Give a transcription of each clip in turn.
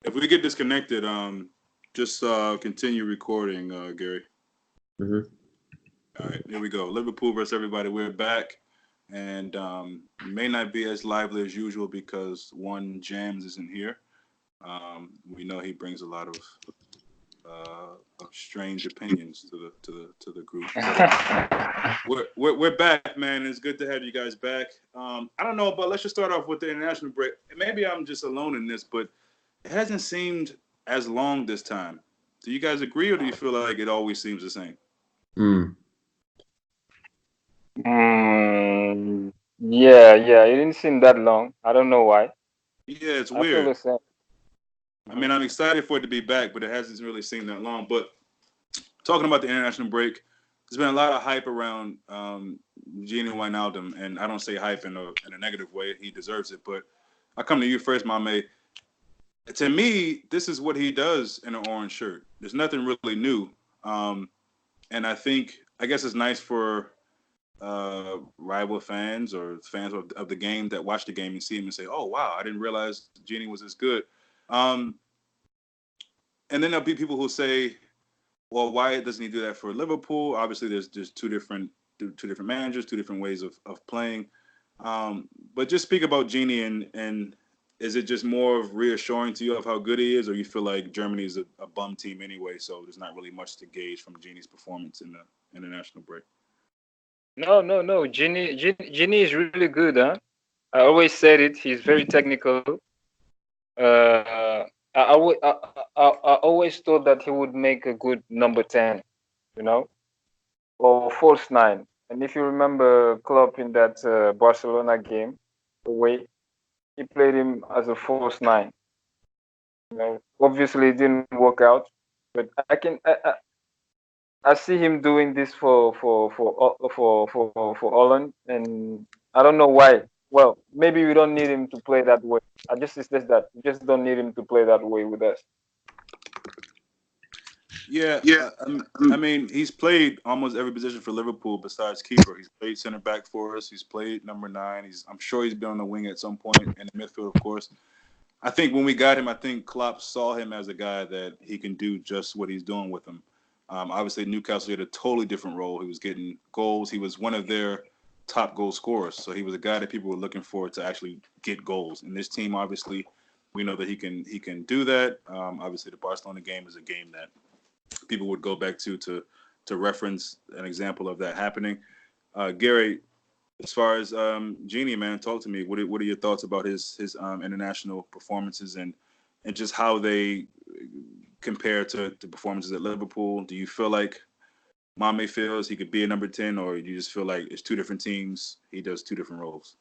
If we get disconnected, just continue recording, Gary. Mm-hmm. All right, here we go. Liverpool versus everybody. We're back, and may not be as lively as usual because one Jams isn't here. We know he brings a lot of strange opinions to the group. But, we're back, man. It's good to have you guys back. I don't know, but let's just start off with the international break. Maybe I'm just alone in this, but it hasn't seemed as long this time. Do you guys agree, or do you feel like it always seems the same? Yeah, it didn't seem that long. I don't know why. Yeah, it's I feel weird. the same. I mean, I'm excited for it to be back, but it hasn't really seemed that long. But talking about the international break, there's been a lot of hype around Gini Wijnaldum, and I don't say hype in a negative way. He deserves it. But I come to you first, Mame. To me, this is what he does in an orange shirt. There's nothing really new. And I guess it's nice for rival fans or fans of the game that watch the game and see him and say, oh, wow, I didn't realize Genie was this good. And then there'll be people who say, well, why doesn't he do that for Liverpool? Obviously, there's two different managers, two different ways of playing. But just speak about Genie and is it just more of reassuring to you of how good he is, or you feel like Germany is a bum team anyway, so there's not really much to gauge from Genie's performance in the international break? No. Genie is really good, huh? I always said it. He's very technical. I always thought that he would make a good number 10, you know, or false nine. And if you remember Klopp in that Barcelona game, the way he played him as a false nine. You know, obviously it didn't work out, but I see him doing this for Holland, and I don't know why. Well, maybe we don't need him to play that way. I just insist that we just don't need him to play that way with us. Yeah, I mean, he's played almost every position for Liverpool besides keeper. He's played center back for us. He's played number 9. I'm sure he's been on the wing at some point in the midfield, of course. I think when we got him, I think Klopp saw him as a guy that he can do just what he's doing with him. Obviously, Newcastle had a totally different role. He was getting goals. He was one of their top goal scorers. So he was a guy that people were looking for to actually get goals. And this team, obviously, we know that he can do that. Obviously, the Barcelona game is a game that people would go back to reference an example of that happening. Gary, as far as Genie, man, talk to me. What are your thoughts about his international performances and just how they compare to performances at Liverpool? Do you feel like Mame feels he could be a number 10, or do you just feel like it's two different teams? He does two different roles.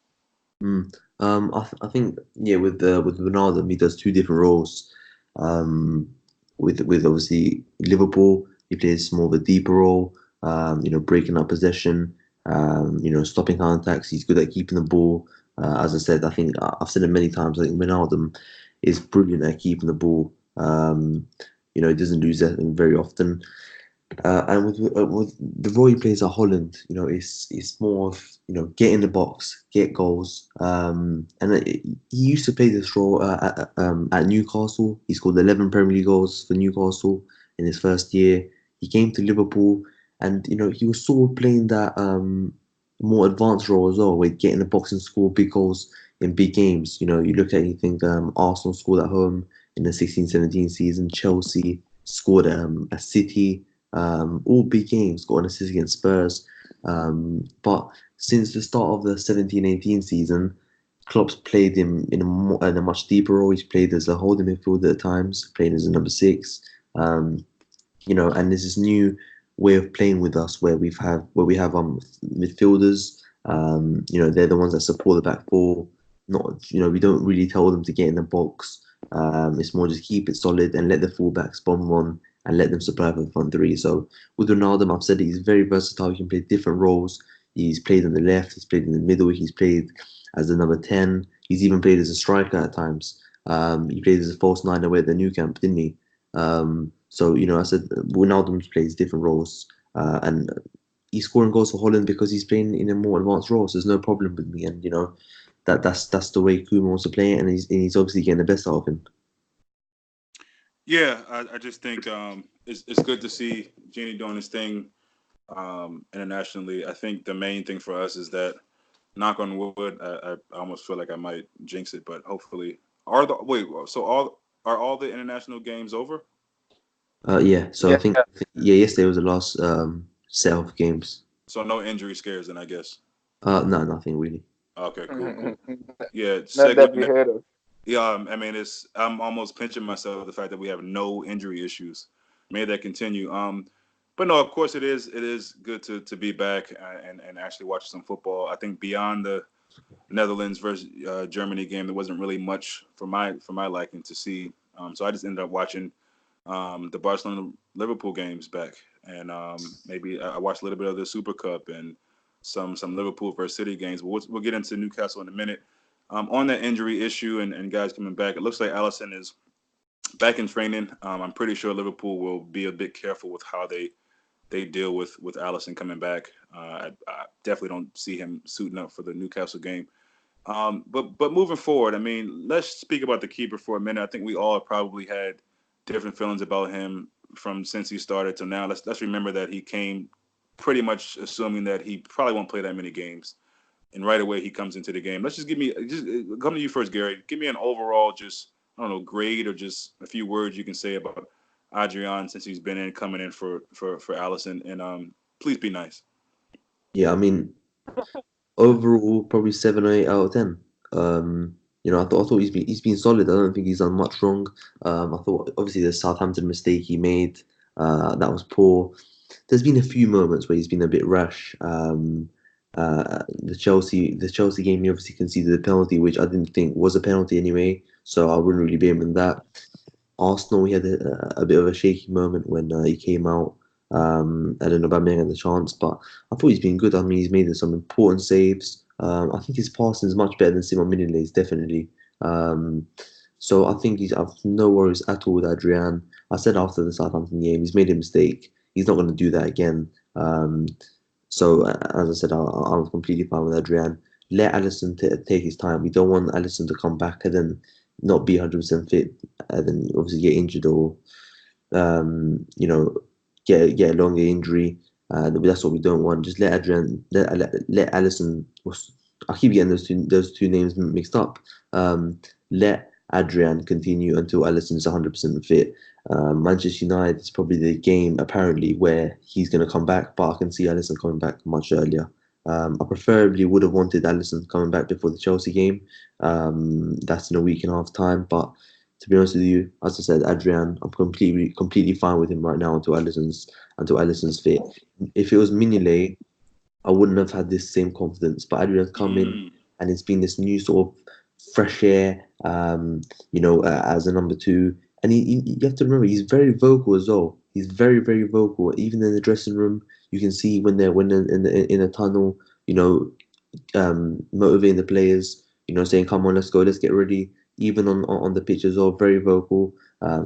I think with Ronaldo, he does two different roles. With obviously Liverpool, he plays more of a deeper role. Breaking up possession. Stopping counterattacks. He's good at keeping the ball. As I said, I think I've said it many times. I think Ronaldo is brilliant at keeping the ball. He doesn't lose that very often. And with the role he plays at Holland, it's more of get in the box, get goals. He used to play this role at Newcastle. He scored 11 Premier League goals for Newcastle in his first year. He came to Liverpool, and he was sort of playing that more advanced role as well, where he'd get in the box and score big goals in big games. You look at it, you think Arsenal scored at home in the 16-17 season. Chelsea scored at City. All big games, got an assist against Spurs. But since the start of the 17-18 season, Klopp's played him in a much deeper role. He's played as a holding midfielder at times, playing as a number 6. And there's this new way of playing with us where we have midfielders. They're the ones that support the back four. Not we don't really tell them to get in the box. It's more just keep it solid and let the fullbacks bomb on and let them supply for the front three. So with Ronaldo, I've said he's very versatile. He can play different roles. He's played on the left. He's played in the middle. He's played as the number 10. He's even played as a striker at times. He played as a false nine away at the new camp, didn't he? I said Ronaldo plays different roles, and he's scoring goals for Holland because he's playing in a more advanced role. So there's no problem with me, and that's the way Koeman wants to play it, and he's obviously getting the best out of him. Yeah, I just think it's good to see Genie doing his thing internationally. I think the main thing for us is that, knock on wood, I almost feel like I might jinx it, but hopefully, so all the international games over? Yeah, so Yeah. yeah, yesterday was the last set of games. So no injury scares, then I guess. No, nothing really. Okay, cool. Yeah, Not that segue. we heard of. Yeah, I mean, I'm almost pinching myself the fact that we have no injury issues. May that continue. But no, of course it is good to be back and actually watch some football. I think beyond the Netherlands versus Germany game, there wasn't really much for my liking to see. So I just ended up watching the Barcelona Liverpool games back, and maybe I watched a little bit of the Super Cup and some Liverpool versus City games. But we'll get into Newcastle in a minute. On that injury issue and guys coming back, it looks like Allison is back in training. I'm pretty sure Liverpool will be a bit careful with how they deal with Allison coming back. I definitely don't see him suiting up for the Newcastle game. But moving forward, I mean, let's speak about the keeper for a minute. I think we all probably had different feelings about him from since he started to now. Let's remember that he came pretty much assuming that he probably won't play that many games, and right away he comes into the game. Let's just come to you first, Gary. Give me an overall, just I don't know, grade or just a few words you can say about Adrian since he's been in coming in for Allison, and please be nice. Yeah, I mean, overall, probably 7 or 8 out of 10. I thought he's been solid. I don't think he's done much wrong. I thought obviously the Southampton mistake he made, that was poor. There's been a few moments where he's been a bit rash. The Chelsea game, he obviously conceded a penalty, which I didn't think was a penalty anyway. So I wouldn't really blame him on that. Arsenal, he had a bit of a shaky moment when he came out, and then Aubameyang had the chance. But I thought he's been good. I mean, he's made some important saves. I think his passing is much better than Simon Mignolet's, definitely. Um, so I think I've no worries at all with Adrian. I said after the Southampton game, he's made a mistake. He's not going to do that again. As I said, I'm completely fine with Adrian. Let Allison take his time. We don't want Allison to come back and then not be 100% fit, and then obviously get injured or you know get a longer injury. That's what we don't want. Just let Adrian, let Allison. I keep getting those two names mixed up. Let Adrian continue until Allison is 100% fit. Manchester United is probably the game apparently where he's going to come back, but I can see Allison coming back much earlier. I preferably would have wanted Allison coming back before the Chelsea game. That's in a week and a half time, but to be honest with you, as I said, Adrian, I'm completely fine with him right now until Allison's fit. If it was Mignolet, I wouldn't have had this same confidence. But Adrian's come in Mm. and it's been this new sort of fresh air, as a number two. And you have to remember, he's very vocal as well. He's very, very vocal. Even in the dressing room, you can see when they're in a tunnel, you know, motivating the players, saying, "Come on, let's go, let's get ready." Even on the pitch as well, very vocal.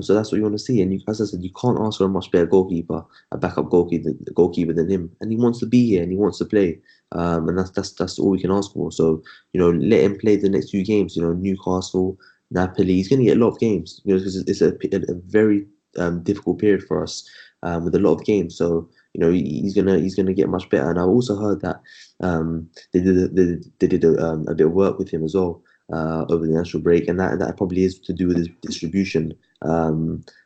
So that's what you want to see. And as I said, you can't ask for a much better goalkeeper, a backup goalkeeper than him. And he wants to be here and he wants to play. And that's all we can ask for. So let him play the next few games. Newcastle, Napoli. He's going to get a lot of games. Because it's a very difficult period for us with a lot of games. So he's gonna get much better. And I've also heard that they did a bit of work with him as well over the national break, and that probably is to do with his distribution.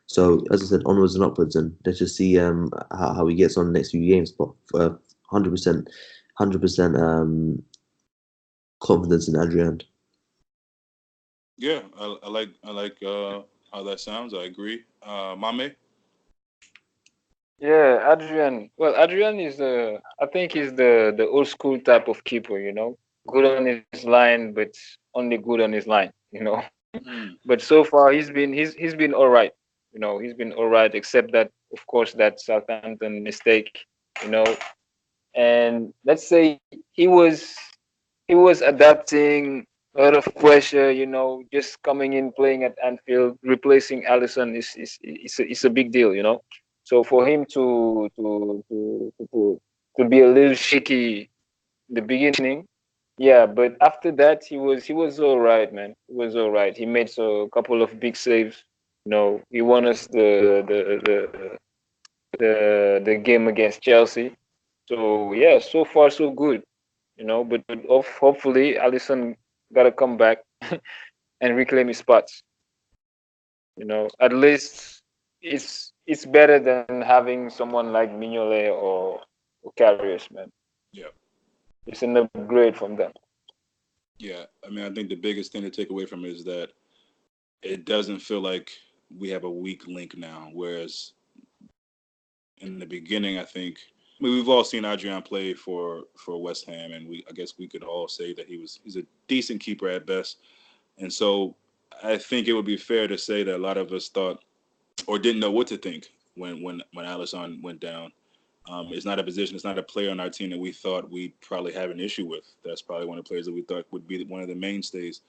So as I said, onwards and upwards, and let's just see how he gets on the next few games. But 100% confidence in Adrian. Yeah, I like how that sounds. I agree. Mame. Yeah, Adrian. Well, Adrian is I think he's the old school type of keeper. Good on his line, but only good on his line. Mm. But so far he's been all right. He's been all right, except that of course that Southampton mistake. You know, and let's say he was adapting a lot of pressure. Just coming in playing at Anfield, replacing Allison is a big deal. So for him to be a little shaky in the beginning, yeah, but after that he was all right, man. He was all right. He made a couple of big saves. He won us the game against Chelsea. So yeah, so far so good. But hopefully Alisson gotta come back and reclaim his spots. At least it's better than having someone like Mignolet or Karius, man. Yeah. It's an upgrade from them. Yeah. I mean, I think the biggest thing to take away from it is that it doesn't feel like we have a weak link now. Whereas in the beginning, I think, I mean, we've all seen Adrian play for West Ham, and I guess we could all say that he's a decent keeper at best. And so I think it would be fair to say that a lot of us thought or didn't know what to think when Alisson went down. It's not a position, it's not a player on our team that we thought we'd probably have an issue with. That's probably one of the players that we thought would be one of the mainstays.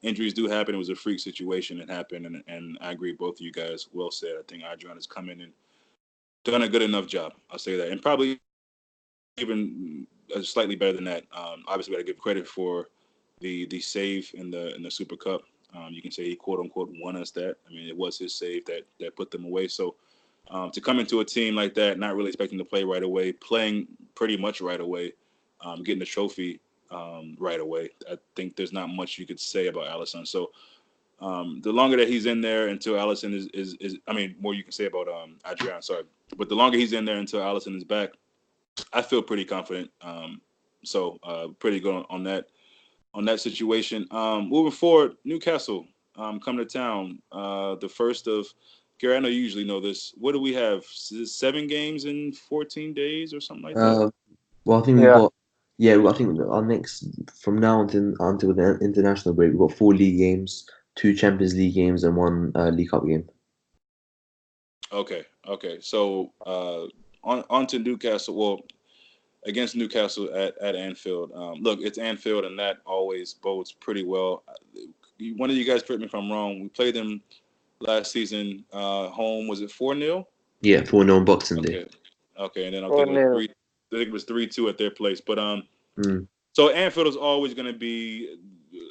Injuries do happen. It was a freak situation. It happened, and I agree. Both of you guys well said. I think Adrian has come in and done a good enough job. I'll say that, and probably even slightly better than that. Obviously, we got to give credit for the save in the Super Cup. You can say he quote unquote won us that. I mean, it was his save that put them away. So to come into a team like that, not really expecting to play right away, playing pretty much right away, getting the trophy right away, I think there's not much you could say about Alisson. So the longer that he's in there until Alisson is I mean, more you can say about Adrian, sorry. But the longer he's in there until Alisson is back, I feel pretty confident. So pretty good on that situation. Moving forward, Newcastle come to town. The first of Gary, I know you usually know this. What do we have? 7 games in 14 days or something like that? Well, I think we've Yeah. got, I think our next, from now until the international break, we've got 4 league games, 2 Champions League games, and 1 League Cup game. Okay. So on to Newcastle. Well, against Newcastle at Anfield. Look, it's Anfield, and that always bodes pretty well. One of you guys, correct me if I'm wrong. We played them last season home. Was it 4-0? Yeah, 4-0 on Boxing Day. Okay, and then I Oh, think it was no. 3. I think it was 3-2 at their place. But Mm. so Anfield is always going to be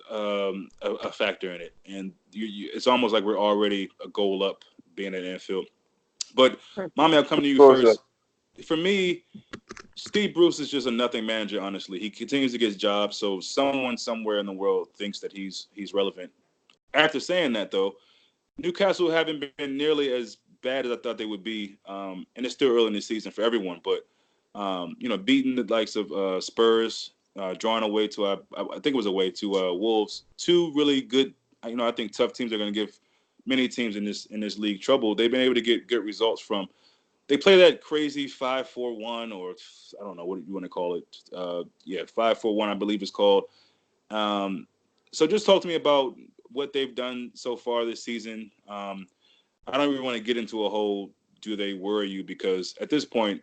a factor in it, and it's almost like we're already a goal up being at Anfield. But Mommy, I'll come to you Goes first. up. For me, Steve Bruce is just a nothing manager. Honestly, he continues to get his job, so someone somewhere in the world thinks that he's relevant. After saying that, though, Newcastle haven't been nearly as bad as I thought they would be, and it's still early in the season for everyone. But beating the likes of Spurs, drawing away to I think it was away to Wolves, 2 really good. I think tough teams are going to give many teams in this league trouble. They've been able to get good results from. They play that crazy 5-4-1, or I don't know what you want to call it. 5-4-1, I believe it's called. So just talk to me about what they've done so far this season. I don't really want to get into a whole do they worry you, because at this point,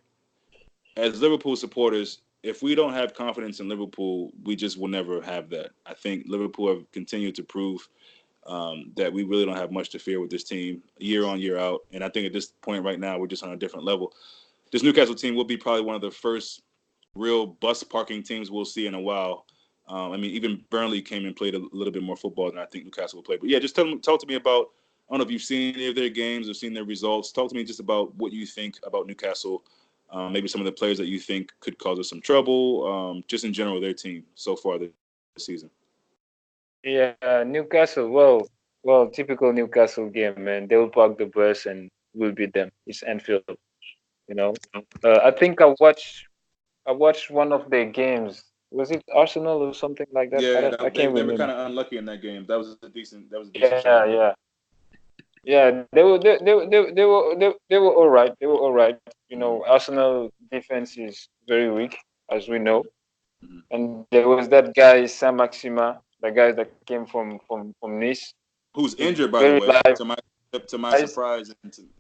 as Liverpool supporters, if we don't have confidence in Liverpool, we just will never have that. I think Liverpool have continued to prove that we really don't have much to fear with this team year on, year out. And I think at this point right now, we're just on a different level. This Newcastle team will be probably one of the first real bus parking teams we'll see in a while. I mean, even Burnley came and played a little bit more football than I think Newcastle will play. But yeah, just talk to me about, I don't know if you've seen any of their games or seen their results. Talk to me just about what you think about Newcastle, maybe some of the players that you think could cause us some trouble, just in general, their team so far this season. Yeah, Newcastle. Well, typical Newcastle game, man. They will park the bus and we'll beat them. It's Anfield, you know. I think I watched one of their games. Was it Arsenal or something like that? I Yeah, don't. I they can't they were remember. kind of unlucky in that game. That was a decent showing. Yeah, yeah, yeah. They were all right. They were all right. Arsenal defense is very weak, as we know. Mhm. And there was that guy Sam Maxima, the guy that came from Nice. Who's He's injured, by the very way, live. to my Guys, surprise.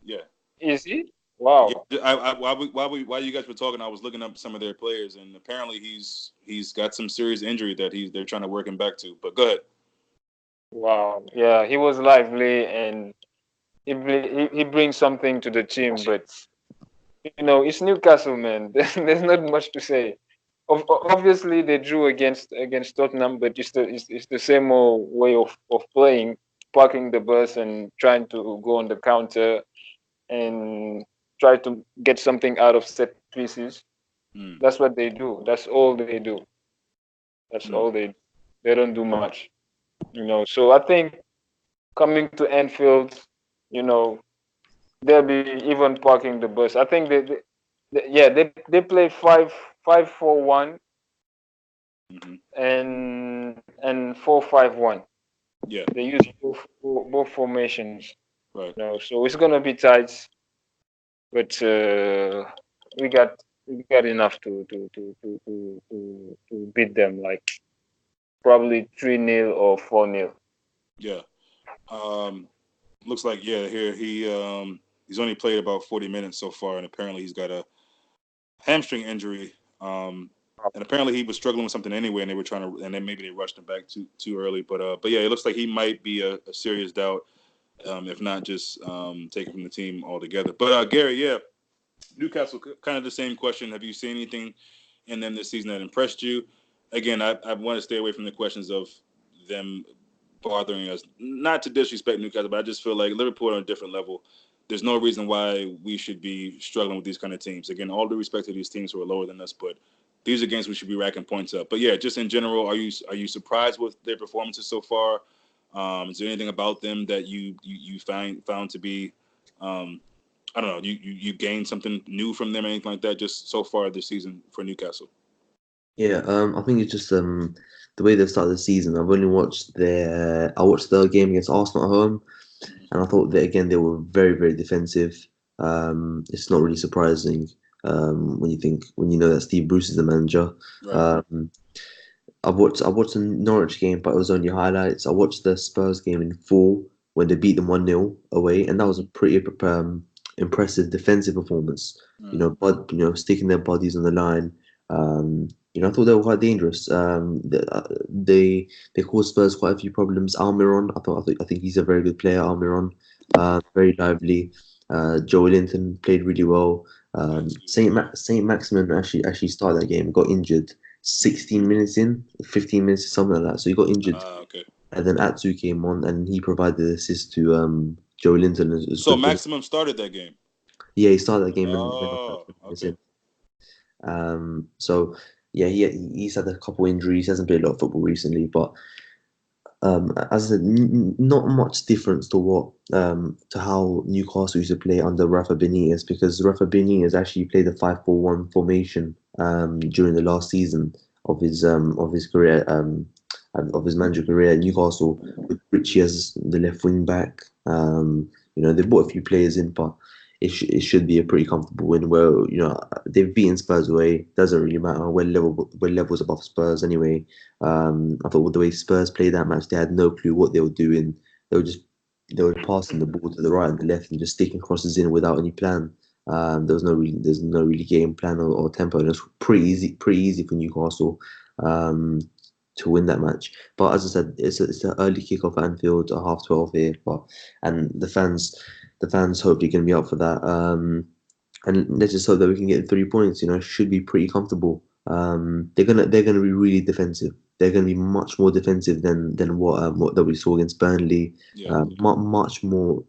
Yeah. is he? Yeah, Wow, while you guys were talking, I was looking up some of their players, and apparently he's got some serious injury that they're trying to work him back to. But go ahead. wow. Yeah, he was lively and he brings something to the team. But it's Newcastle, man. There's not much to say. Obviously, they drew against Tottenham, but it's the same old way of playing. parking the bus and trying to go on the counter and try to get something out of set pieces. Mm. That's what they do. That's all they do. That's all they don't do much. So I think coming to Anfield, you know, they'll be even parking the bus. I think they play 5-4-1 Mm-hmm. and 4-5-1. Yeah. They use both formations. Right. So it's gonna be tight, but we got we got enough to beat them, like probably 3-0 or 4-0. Yeah. Looks like here he's only played about 40 minutes so far, and apparently he's got a hamstring injury. And apparently he was struggling with something anyway, and they were trying to, and then maybe they rushed him back too early. But yeah, it looks like he might be a serious doubt, if not just taken from the team altogether. But Gary, yeah, Newcastle, kind of the same question. Have you seen anything in them this season that impressed you? Again, I want to stay away from the questions of them bothering us. Not to disrespect Newcastle, but I just feel like Liverpool are on a different level. There's no reason why we should be struggling with these kind of teams. Again, all due respect to these teams who are lower than us, but these are games we should be racking points up. But yeah, just in general, are you surprised with their performances so far? Is there anything about them that you found to be I don't know, you gained something new from them, anything like that, just so far this season for Newcastle? Yeah, I think it's just the way they've started the season. I watched their game against Arsenal at home, and I thought that again they were very, very defensive. It's not really surprising when you know that Steve Bruce is the manager. Right. I watched the Norwich game, but it was only highlights. I watched the Spurs game in full when they beat them 1-0 away, and that was a pretty impressive defensive performance. Sticking their bodies on the line. I thought they were quite dangerous. They caused Spurs quite a few problems. Almiron, I think he's a very good player. Almiron, very lively. Joe Linton played really well. Saint Maximin actually started that game, got injured 16 minutes in, 15 minutes, something like that. So he got injured, Okay. and then Atsu came on, and he provided the assist to Joe Linton as So good for. Maximum started that game. Yeah, he started that game and went off at Oh, 20 minutes okay. in. So yeah, he's had a couple injuries. He hasn't played a lot of football recently, but as I said, not much difference to what to how Newcastle used to play under Rafa Benitez, because Rafa Benitez actually played a 5-4-1 formation during the last season of his career of his manager career at Newcastle, with Richie as the left wing back. They brought a few players in, but it should be a pretty comfortable win. Where they've beaten Spurs away, doesn't really matter. We're levels above Spurs anyway. I thought with the way Spurs played that match, they had no clue what they were doing. They were passing the ball to the right and the left and just sticking crosses in without any plan. There's no really game plan or tempo. And it was pretty easy for Newcastle to win that match. But as I said, it's an early kickoff at Anfield at 12:30 here. And the fans hopefully going to be up for that. And let's just hope that we can get 3 points. Should be pretty comfortable. They're gonna be really defensive. They're gonna be much more defensive than what that we saw against Burnley. Yeah. Much more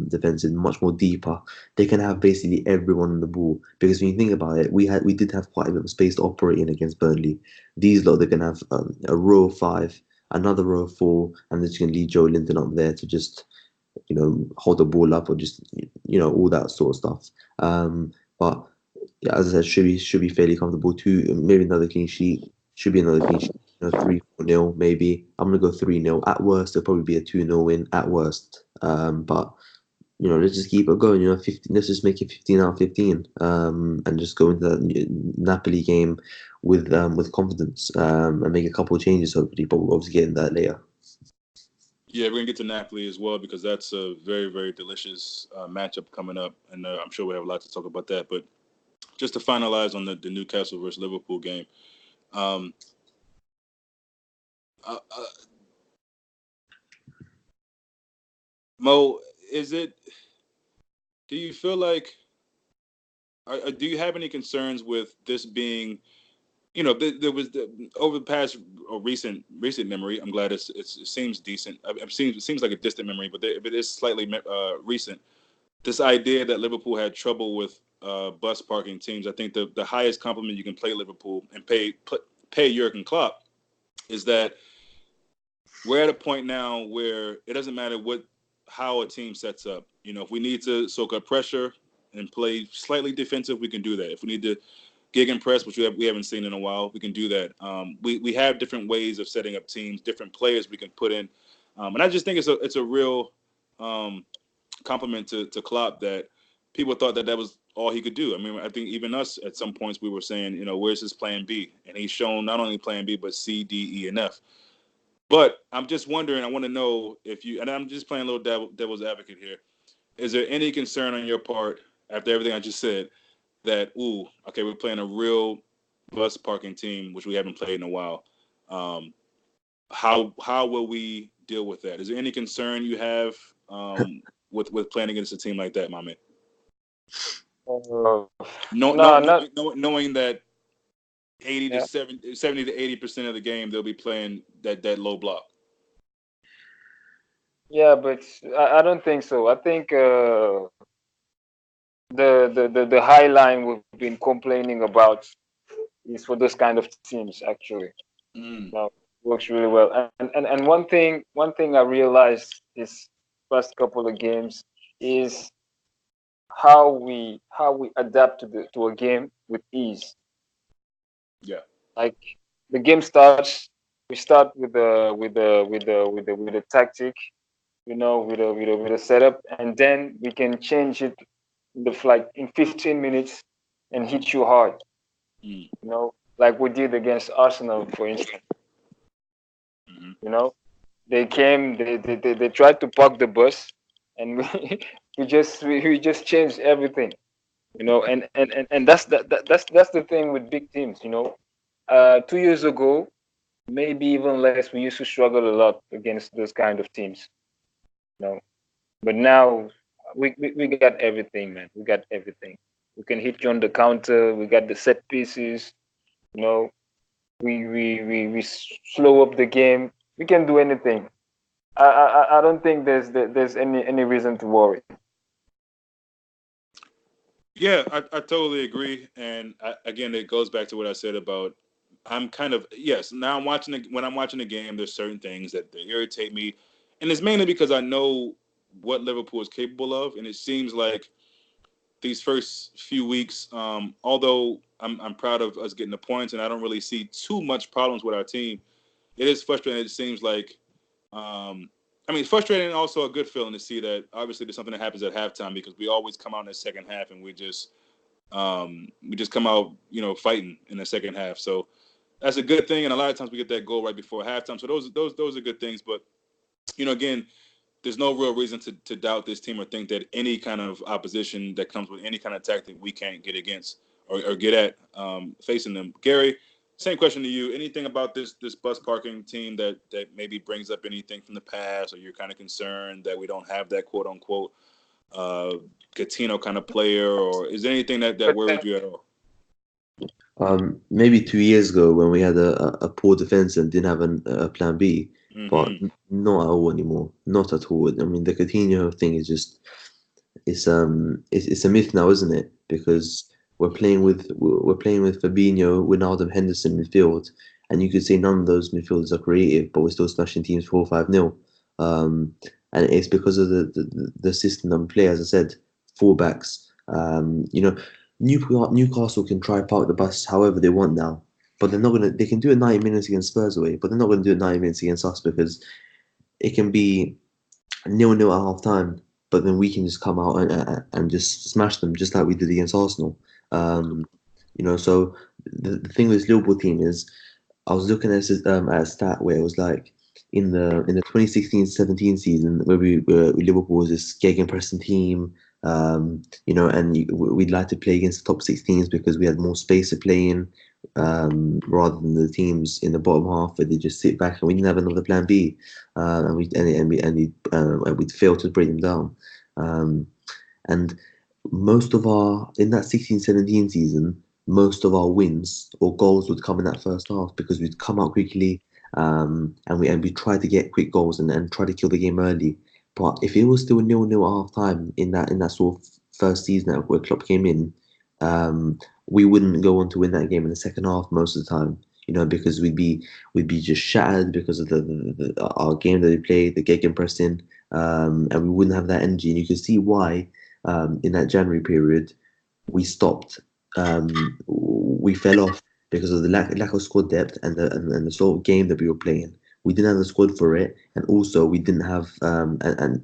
defensive, much more deeper. They can have basically everyone on the ball, because when you think about it, we did have quite a bit of space to operate in against Burnley. These lot, they're gonna have a row of five, another row of four, and they're just gonna leave Joe Linton up there to just hold the ball up, or just all that sort of stuff. But yeah, as I said, should be fairly comfortable too. Maybe another clean sheet. Should be another clean sheet. 3-4-0 maybe. I'm gonna go 3-0. At worst, it'll probably be a 2-0 win. At worst. But let's just keep it going. 15. Let's just make it 15 out of 15. And just go into that Napoli game with confidence. And make a couple of changes hopefully. But we'll obviously get into that later. Yeah, we're gonna get to Napoli as well, because that's a very, very delicious matchup coming up, and I'm sure we have a lot to talk about that. But just to finalize on the Newcastle versus Liverpool game, um, uh, uh, Mo, do you feel like, do you have any concerns with this being there was over the past or recent memory. I'm glad it seems decent. It seems like a distant memory, but it is slightly recent. This idea that Liverpool had trouble with bus parking teams. I think the highest compliment you can pay Liverpool and pay Jurgen Klopp is that we're at a point now where it doesn't matter how a team sets up. If we need to soak up pressure and play slightly defensive, we can do that. If we need to gig and press, which we haven't seen in a while, we can do that. We have different ways of setting up teams, different players we can put in, and I just think it's a real compliment to Klopp that people thought that was all he could do. I mean, I think even us at some points we were saying, where's his plan B? And he's shown not only plan B but C, D, E, and F. But I'm just wondering. I want to know if and I'm just playing a little devil's advocate here. Is there any concern on your part after everything I just said that okay, we're playing a real bus parking team, which we haven't played in a while? How will we deal with that? Is there any concern you have with playing against a team like that, my man? Knowing that 70 to 80% of the game they'll be playing that low block. Yeah, but I don't think so. I think the high line we've been complaining about is for those kind of teams actually. Now, works really well. And one thing I realized this first couple of games is how we adapt to a game with ease. Yeah. Like the game starts, we start with the tactic, with a setup, and then we can change it in 15 minutes and hit you hard. Like we did against Arsenal, for instance. They came, they tried to park the bus, and we just changed everything. And that's the thing with big teams. 2 years ago, maybe even less, we used to struggle a lot against those kind of teams. But now we got everything, man. We got everything. We can hit you on the counter. We got the set pieces. We slow up the game. We can do anything. I don't think there's any reason to worry. Yeah, I totally agree. And again, it goes back to what I said about I'm kind of now when I'm watching the game, there's certain things that irritate me, and it's mainly because I know what Liverpool is capable of, and it seems like these first few weeks, although I'm proud of us getting the points, and I don't really see too much problems with our team. It is frustrating. It seems like, frustrating and also a good feeling to see that obviously there's something that happens at halftime because we always come out in the second half and we just come out, fighting in the second half. So that's a good thing. And a lot of times we get that goal right before halftime. So those are good things. But, again, there's no real reason to doubt this team or think that any kind of opposition that comes with any kind of tactic we can't get against or get at facing them. Gary, same question to you. Anything about this bus parking team that maybe brings up anything from the past, or you're kind of concerned that we don't have that quote unquote Coutinho kind of player, or is there anything that worries you at all? Maybe 2 years ago when we had a poor defense and didn't have a plan B, but not at all anymore. Not at all. I mean, the Coutinho thing is just it's a myth now, isn't it? Because we're playing with Fabinho, Wijnaldum, Henderson midfield, and you could say none of those midfielders are creative, but we're still smashing teams 4-5-0. And it's because of the system that we play. As I said, fullbacks. Newcastle can try park the bus however they want now, but they're not gonna. They can do it 90 minutes against Spurs away, but they're not gonna do it 90 minutes against us because it can be 0-0 at half time, but then we can just come out and just smash them, just like we did against Arsenal. So the thing with this Liverpool team is, I was looking at a stat where it was like in the 2016-17 season where Liverpool was this gegenpressing team. And we'd like to play against the top 6 teams because we had more space to play in, rather than the teams in the bottom half where they just sit back, and we didn't have another plan B, and we'd fail to break them down. And most of in that 16-17 season, most of our wins or goals would come in that first half because we'd come out quickly, and we try to get quick goals and try to kill the game early. But if it was still 0-0 at half time in that sort of first season that where Klopp came in, we wouldn't go on to win that game in the second half most of the time. Because we'd be just shattered because of our game that we played, the gegenpressing, and we wouldn't have that energy. And you can see why in that January period we stopped. We fell off because of the lack of squad depth and the sort of game that we were playing. We didn't have the squad for it, and also we didn't have and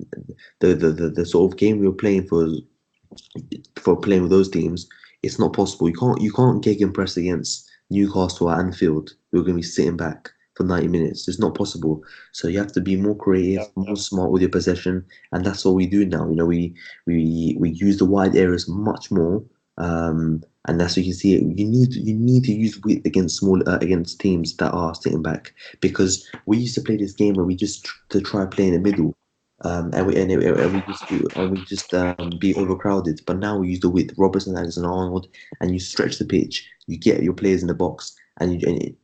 the sort of game we were playing for playing with those teams. It's not possible. You can't gegenpress against Newcastle at Anfield. We're going to be sitting back for 90 minutes. It's not possible. So you have to be more creative, more smart with your possession, and that's what we do now. We use the wide areas much more, and that's what you can see. You need to use width against teams that are sitting back, because we used to play this game where we just to try play in the middle. And we just be overcrowded. But now we use the width, Robertson, Alexander-Arnold, and you stretch the pitch. You get your players in the box, and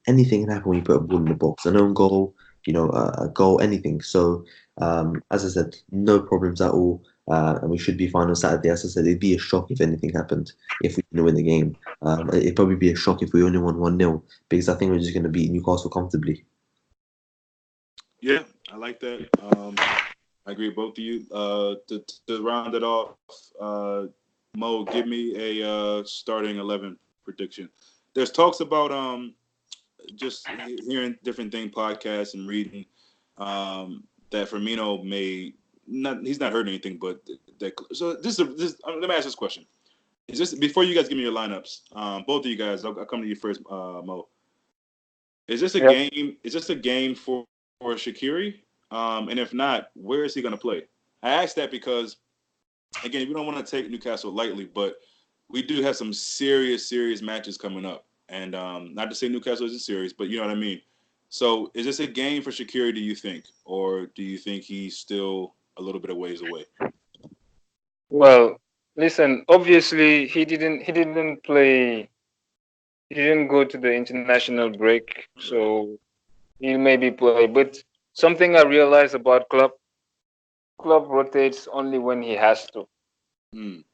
anything can happen when you put a ball in the box. An own goal, a goal, anything. So, as I said, no problems at all, and we should be fine on Saturday. As I said, it'd be a shock if anything happened if we didn't win the game. It'd probably be a shock if we only won 1-0, because I think we're just going to beat Newcastle comfortably. Yeah, I like that. I agree with both of you. To round it off, Mo, give me a starting 11 prediction. There's talks about just hearing different podcasts and reading that Firmino he's not hurt anything, but let me ask this question. Is this before you guys give me your lineups? Both of you guys, I'll come to you first, Mo. Is this a game? Is this a game for Shaqiri? And if not, where is he going to play? I ask that because, again, we don't want to take Newcastle lightly, but we do have some serious matches coming up. And not to say Newcastle isn't serious, but you know what I mean. So is this a game for Shaqiri, do you think? Or do you think he's still a little bit of ways away? Well, listen, obviously he didn't play, he didn't go to the international break, so he'll maybe play. But something I realized about Klopp rotates only when he has to. Mm.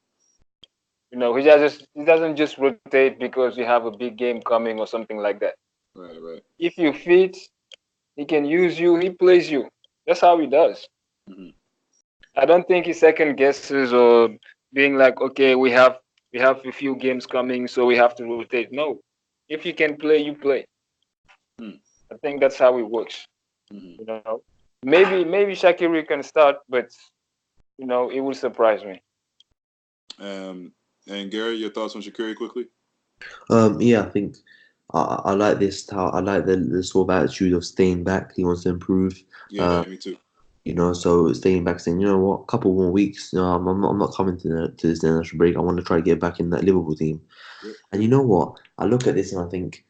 He doesn't just rotate because you have a big game coming or something like that. Right. If you fit, he can use you, he plays you. That's how he does. Mm-hmm. I don't think he second guesses or being like, okay, we have a few games coming, so we have to rotate. No. If you can play, you play. Mm. I think that's how it works. Mm-hmm. Maybe Shaqiri can start, but it will surprise me. And Gary, your thoughts on Shaqiri quickly? Yeah, I think I like this. I like the sort of attitude of staying back. He wants to improve. Yeah, me too. So staying back, saying, what, couple more weeks. I'm not coming to this international break. I want to try to get back in that Liverpool team. Yep. And you know what? I look at this and I think,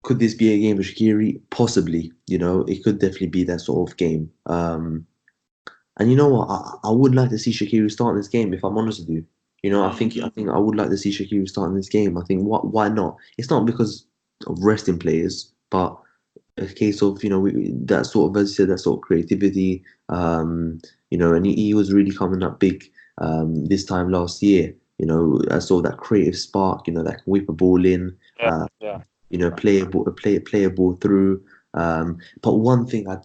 could this be a game for Shaqiri? Possibly. It could definitely be that sort of game. And you know what? I would like to see Shaqiri start in this game, if I'm honest with you. I think I would like to see Shaqiri start in this game. I think why not? It's not because of resting players, but a case of that sort of, as you said, that sort of creativity. And he was really coming up big this time last year. I saw that creative spark. That can whip a ball in. Yeah. Play a ball through. But one thing I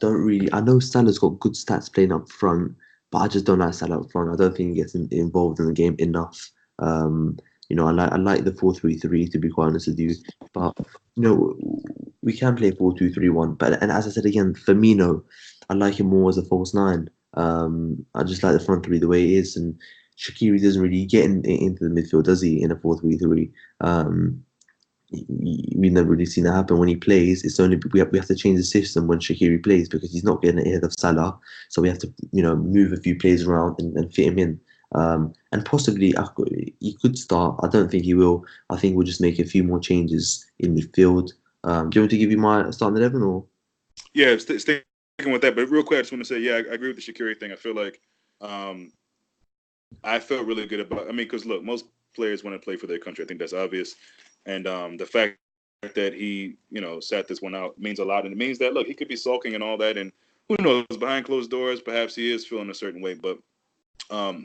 know Salah's got good stats playing up front, but I just don't like Salah up front. I don't think he gets involved in the game enough. I like the 4-3-3, to be quite honest with you, but we can play 4-2-3-1. And as I said again, Firmino, I like him more as a false nine. I just like the front three the way it is, and Shaqiri doesn't really get into the midfield, does he? In a 4-3-3. We've never really seen that happen when he plays. It's only we have to change the system when Shaqiri plays, because he's not getting ahead of Salah. So we have to move a few players around and fit him in. And possibly he could start. I don't think he will. I think we'll just make a few more changes in midfield. Do you want me to give you my starting 11 or? Yeah, sticking with that. But real quick, I just want to say, yeah, I agree with the Shaqiri thing. I feel like I felt really good about. I mean, because look, most players want to play for their country. I think that's obvious. And the fact that he, sat this one out means a lot. And it means that, look, he could be sulking and all that. And who knows, behind closed doors, perhaps he is feeling a certain way. But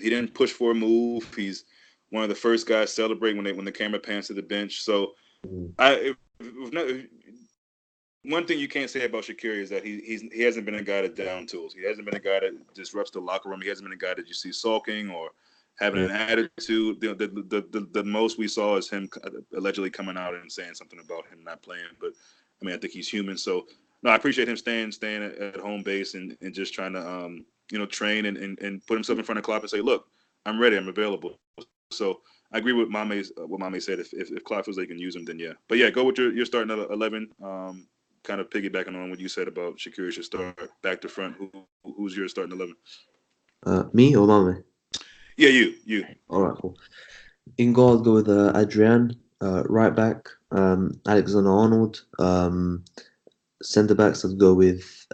he didn't push for a move. He's one of the first guys celebrate when the camera pans to the bench. So one thing you can't say about Shaqiri is that he hasn't been a guy that down tools. He hasn't been a guy that disrupts the locker room. He hasn't been a guy that you see sulking or having an attitude. The most we saw is him allegedly coming out and saying something about him not playing. But I mean, I think he's human. So no, I appreciate him staying at home base and just trying to train and put himself in front of Klopp and say, look, I'm ready, I'm available. So I agree with what Mame said. If Klopp feels like he can use him, then yeah. But yeah, go with your starting at 11. Kind of piggybacking on what you said about Shaqiri should start back to front. Who's your starting 11? Me or Mame? Yeah, you. All right, cool. In goal, I'll go with Adrian. Right back, Alexander-Arnold. Centre backs, I'd go with.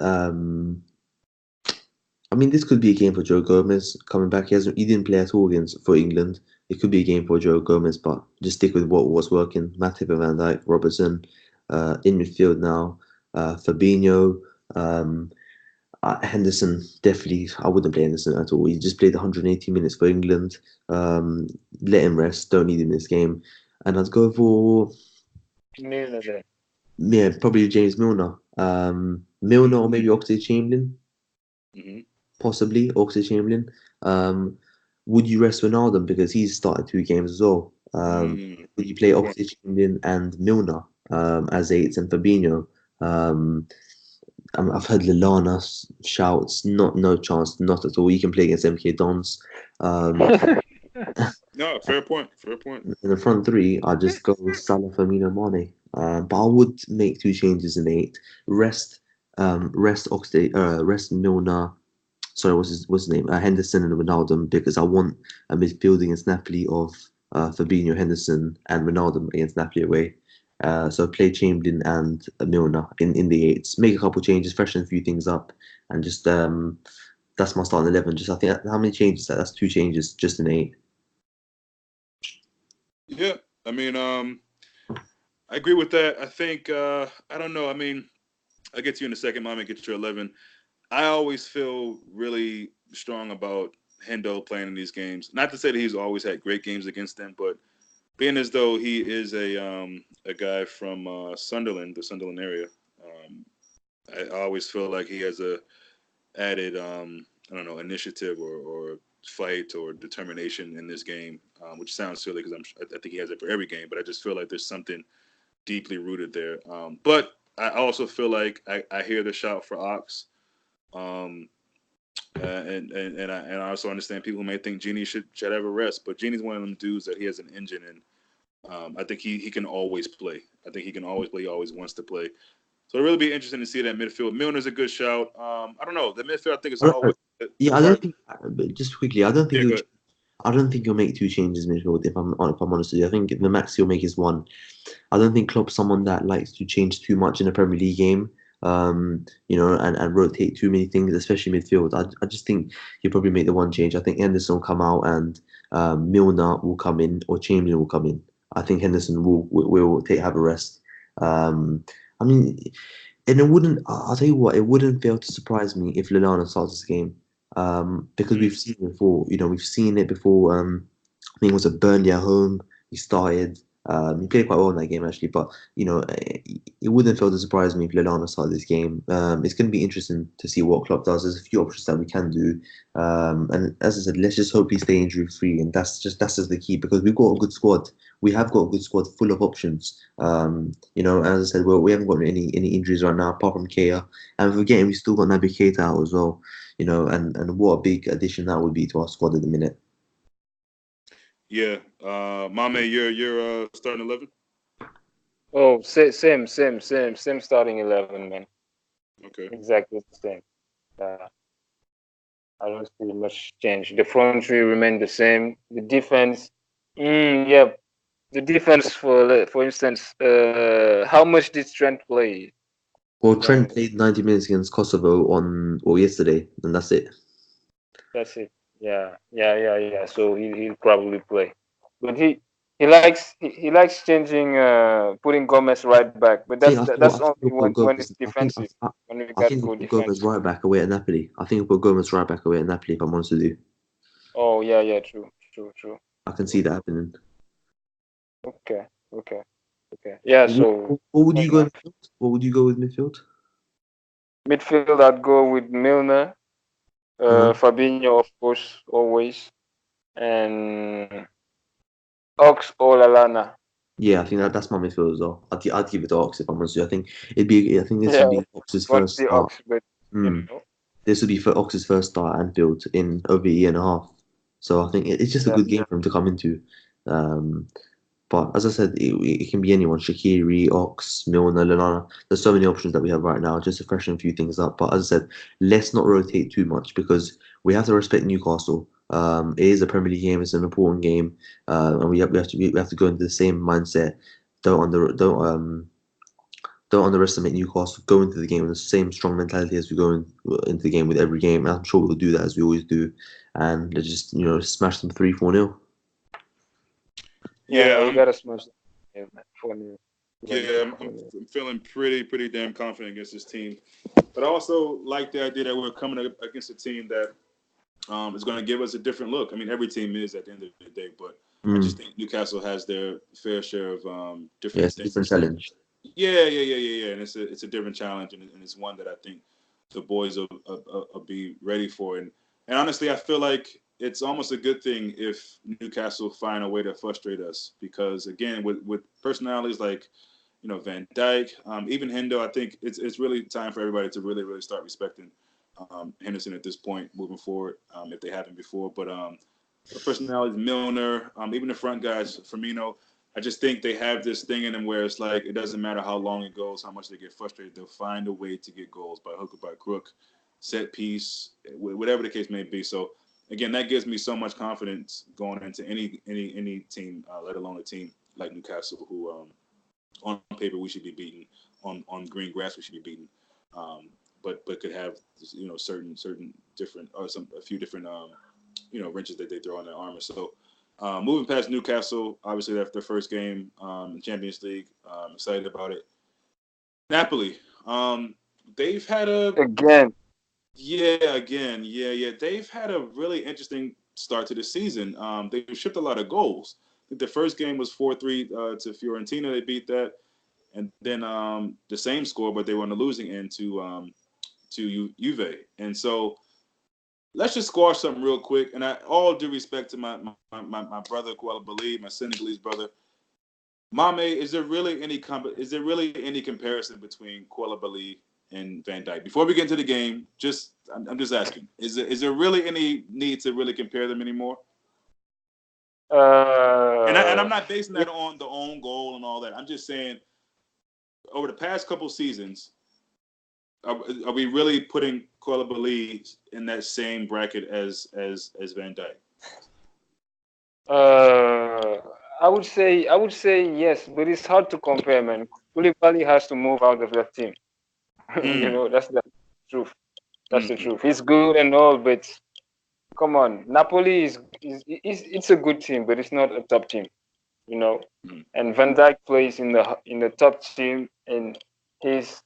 I mean, this could be a game for Joe Gomez coming back. He didn't play at all for England. It could be a game for Joe Gomez, but just stick with what was working. Matip and Van Dijk, Robertson, in midfield now. Fabinho, Henderson, definitely. I wouldn't play Henderson at all. He just played 180 minutes for England. Let him rest. Don't need him in this game. And I'd go for probably James Milner. Milner or maybe Oxlade-Chamberlain. Mm-hmm. Possibly Oxlade-Chamberlain. Would you rest Ronaldo because he's started 2 games as well? Would you play Oxlade-Chamberlain and Milner as 8s and Fabinho? I've heard Lallana shouts. No chance, not at all. He can play against MK Dons. No, fair point. In the front 3, I'll just go with Salah, Firmino, Mane. But I would make 2 changes in 8. Rest Oxlade, rest Milner. Sorry, what's his name? Henderson and Ronaldo, because I want a midfield against Napoli of Fabinho, Henderson, and Ronaldo against Napoli away. So play Chamberlain and Milner in the 8s. Make a couple changes, freshen a few things up, and just that's my starting 11. Just I think how many changes? That's 2 changes just in 8. Yeah, I mean, I agree with that. I think I don't know. I mean, I'll get to you in a second, Mom, and get your 11. I always feel really strong about Hendo playing in these games. Not to say that he's always had great games against them, but being as though he is a guy from Sunderland, the Sunderland area, I always feel like he has a added initiative or fight or determination in this game, which sounds silly because I think he has it for every game, but I just feel like there's something deeply rooted there. But I also feel like I hear the shout for Ox. And I also understand people who may think Genie should have a rest, but Genie's one of them dudes that he has an engine, and I think he can always play. I think he can always play. He always wants to play. So it'll really be interesting to see that midfield. Milner's a good shout. I don't know. The midfield, I think, is always. I don't think. Just quickly, I don't think. Yeah, I don't think you'll make 2 changes midfield. If I'm honest with you, I think the max you'll make is 1. I don't think Klopp's someone that likes to change too much in a Premier League game. And rotate too many things, especially midfield. I just think he'll probably make the 1 change. I think Henderson will come out and Milner will come in or Chamberlain will come in. I think Henderson will have a rest. I mean, and it wouldn't. I'll tell you what, it wouldn't fail to surprise me if Lallana starts this game. Because we've seen it before. We've seen it before. I think it was a Burnley at home. He started. He played quite well in that game actually, but it wouldn't fail to surprise me if Lallana started this game. It's going to be interesting to see what Klopp does. There's a few options that we can do, and as I said, let's just hope he stay injury free, and that's just the key because we've got a good squad. We have got a good squad full of options. As I said, we haven't got any injuries right now apart from Kea, and forgetting we still got Naby Keita out as well. And what a big addition that would be to our squad at the minute. Yeah, Mame, you're starting 11. Oh, same starting 11, man. Okay. Exactly the same. I don't see much change. The front 3 remain the same. The defense, the defense for instance, how much did Trent play? Well, Trent played 90 minutes against Kosovo yesterday, and that's it. That's it. Yeah. So he'll probably play, but he likes changing, putting Gomez right back, but that's I think only we'll put when it's Gomez. defensive. When we I got think we'll good put Gomez defense. right back away at Napoli. I think we'll put Gomez right back away at Napoli. If I'm honest with you, Oh yeah, yeah, true, true, true. I can see that happening. Okay, okay, okay. Yeah, so What would fair you go? enough. Midfield? What would you go with midfield? Midfield, I'd go with Milner, Uh-huh. Fabinho, of course, always, and Ox or Lalana. Yeah, I think that's my midfield as well. I'd give it to Ox if I'm honest with you. I think this Yeah, would be Ox's want first the start. Ox, but you Mm. know, This would be for Ox's first start at Anfield in over a year and a half. So I think it's just a yeah, good game for him to come into. Um, but as I said, it can be anyone: Shaqiri, Ox, Milner, Lallana. There's so many options that we have right now, just to freshen a few things up. But as I said, let's not rotate too much because we have to respect Newcastle. It is a Premier League game; it's an important game, and we have to go into the same mindset. Don't underestimate Newcastle. Go into the game with the same strong mentality as we go into the game with every game. And I'm sure we'll do that as we always do, and just smash them 3-4-0. yeah. Yeah, We gotta smash them. Yeah, man, 4-0. yeah, I'm feeling pretty damn confident against this team. But I also like the idea that we're coming up against a team that is going to give us a different look. I mean, every team is at the end of the day, but I just think Newcastle has their fair share of Yeah, different it's a different things. challenge. Yeah. And it's a different challenge, and it's one that I think the boys will be ready for. And honestly, I feel like it's almost a good thing if Newcastle find a way to frustrate us because again, with personalities like Van Dijk, even Hendo, I think it's really time for everybody to really start respecting Henderson at this point moving forward if they haven't before. But the personalities, Milner, even the front guys, Firmino, I just think they have this thing in them where it's like it doesn't matter how long it goes, how much they get frustrated, they'll find a way to get goals by hook or by crook, set piece, whatever the case may be. So again, that gives me so much confidence going into any team, let alone a team like Newcastle, who on paper we should be beaten, on green grass we should be beaten, but could have certain different or a few different wrenches that they throw on their armor. So moving past Newcastle, obviously that's their first game in Champions League. Excited about it. Napoli, they've had a Again, yeah. They've had a really interesting start to the season. They've shipped a lot of goals. I think the first game was 4-3 to Fiorentina. They beat that, and then the same score, but they were on the losing end to Juve. And so let's just squash something real quick. And all due respect to my brother Kuala Bali, my Senegalese brother, Mame, is there really any comparison between Kuala Bali and Van Dijk? Before we get into the game, I'm just asking, is there really any need to really compare them anymore? And I'm not basing yeah, that on the own goal and all that. I'm just saying over the past couple seasons, are we really putting Koulibaly in that same bracket as Van Dijk? uh, I would say yes, but it's hard to compare, man. Koulibaly has to move out of that team. Mm, That's the truth. That's the mm, truth. He's good and all, but come on, Napoli is it's a good team, but it's not a top team. You know, mm. and Van Dijk plays in the top team, and he's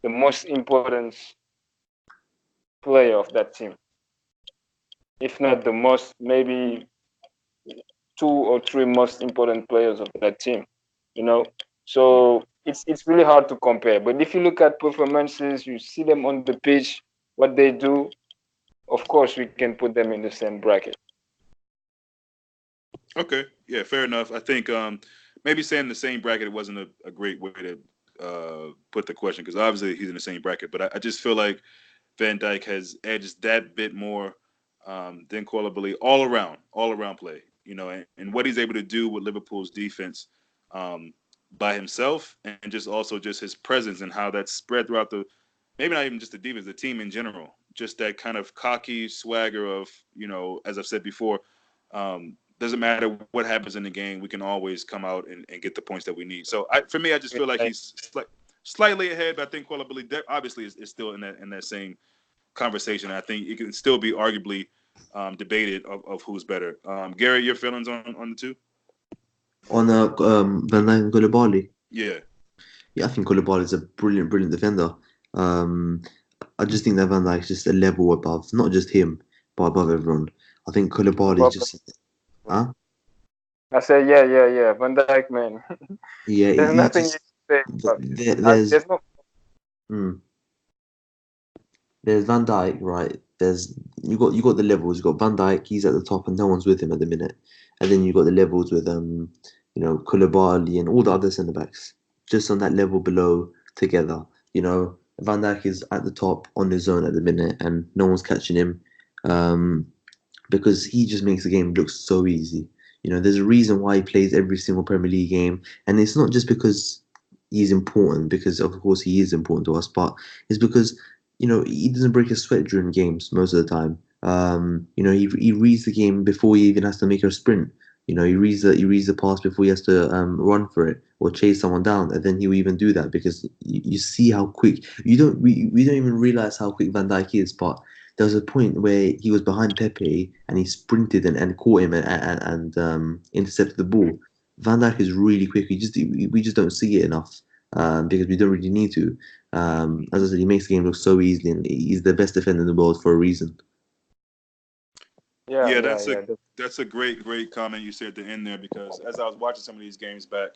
the most important player of that team, if not the most, maybe two or three most important players of that team. You know, so it's really hard to compare. But if you look at performances, you see them on the pitch, what they do. Of course, we can put them in the same bracket. Okay, yeah, fair enough. I think maybe saying the same bracket wasn't a great way to put the question because obviously he's in the same bracket, but I just feel like Van Dijk has edged that bit more than Koulibaly all around play. And what he's able to do with Liverpool's defense um, by himself, and just also just his presence and how that's spread throughout maybe not even just the defense, the team in general. Just that kind of cocky swagger of as I've said before. Doesn't matter what happens in the game, we can always come out and get the points that we need. So for me, I just feel like he's slightly ahead, but I think Koulibaly obviously is still in that same conversation. I think it can still be arguably debated of who's better. Gary, your feelings on the two? On Van Dijk and Koulibaly. Yeah. Yeah, I think Koulibaly is a brilliant defender. Um, I just think that Van Dijk is just a level above, not just him, but above everyone. I think Koulibaly is Above just, huh? I say, yeah. Van Dijk, man. Yeah, There's he nothing you just can say about. there's There's no. mm, there's Van Dijk, right? There's you got the levels. You got Van Dijk, he's at the top, and no one's with him at the minute. And then you got the levels with Koulibaly and all the other centre backs, just on that level below together. Van Dijk is at the top on his own at the minute, and no one's catching him. Um, because he just makes the game look so easy. There's a reason why he plays every single Premier League game, and it's not just because he's important, because of course he is important to us, but it's because he doesn't break a sweat during games most of the time. He reads the game before he even has to make a sprint. He reads the pass before he has to run for it or chase someone down, and then he'll even do that because you see how quick. We don't even realize how quick Van Dijk is, but there was a point where he was behind Pepe and he sprinted and caught him and intercepted the ball. Van Dijk is really quick. We just don't see it enough because we don't really need to. As I said, he makes the game look so easily, and he's the best defender in the world for a reason. Yeah, Yeah, yeah, yeah. that's a great comment you said at the end there, because as I was watching some of these games back,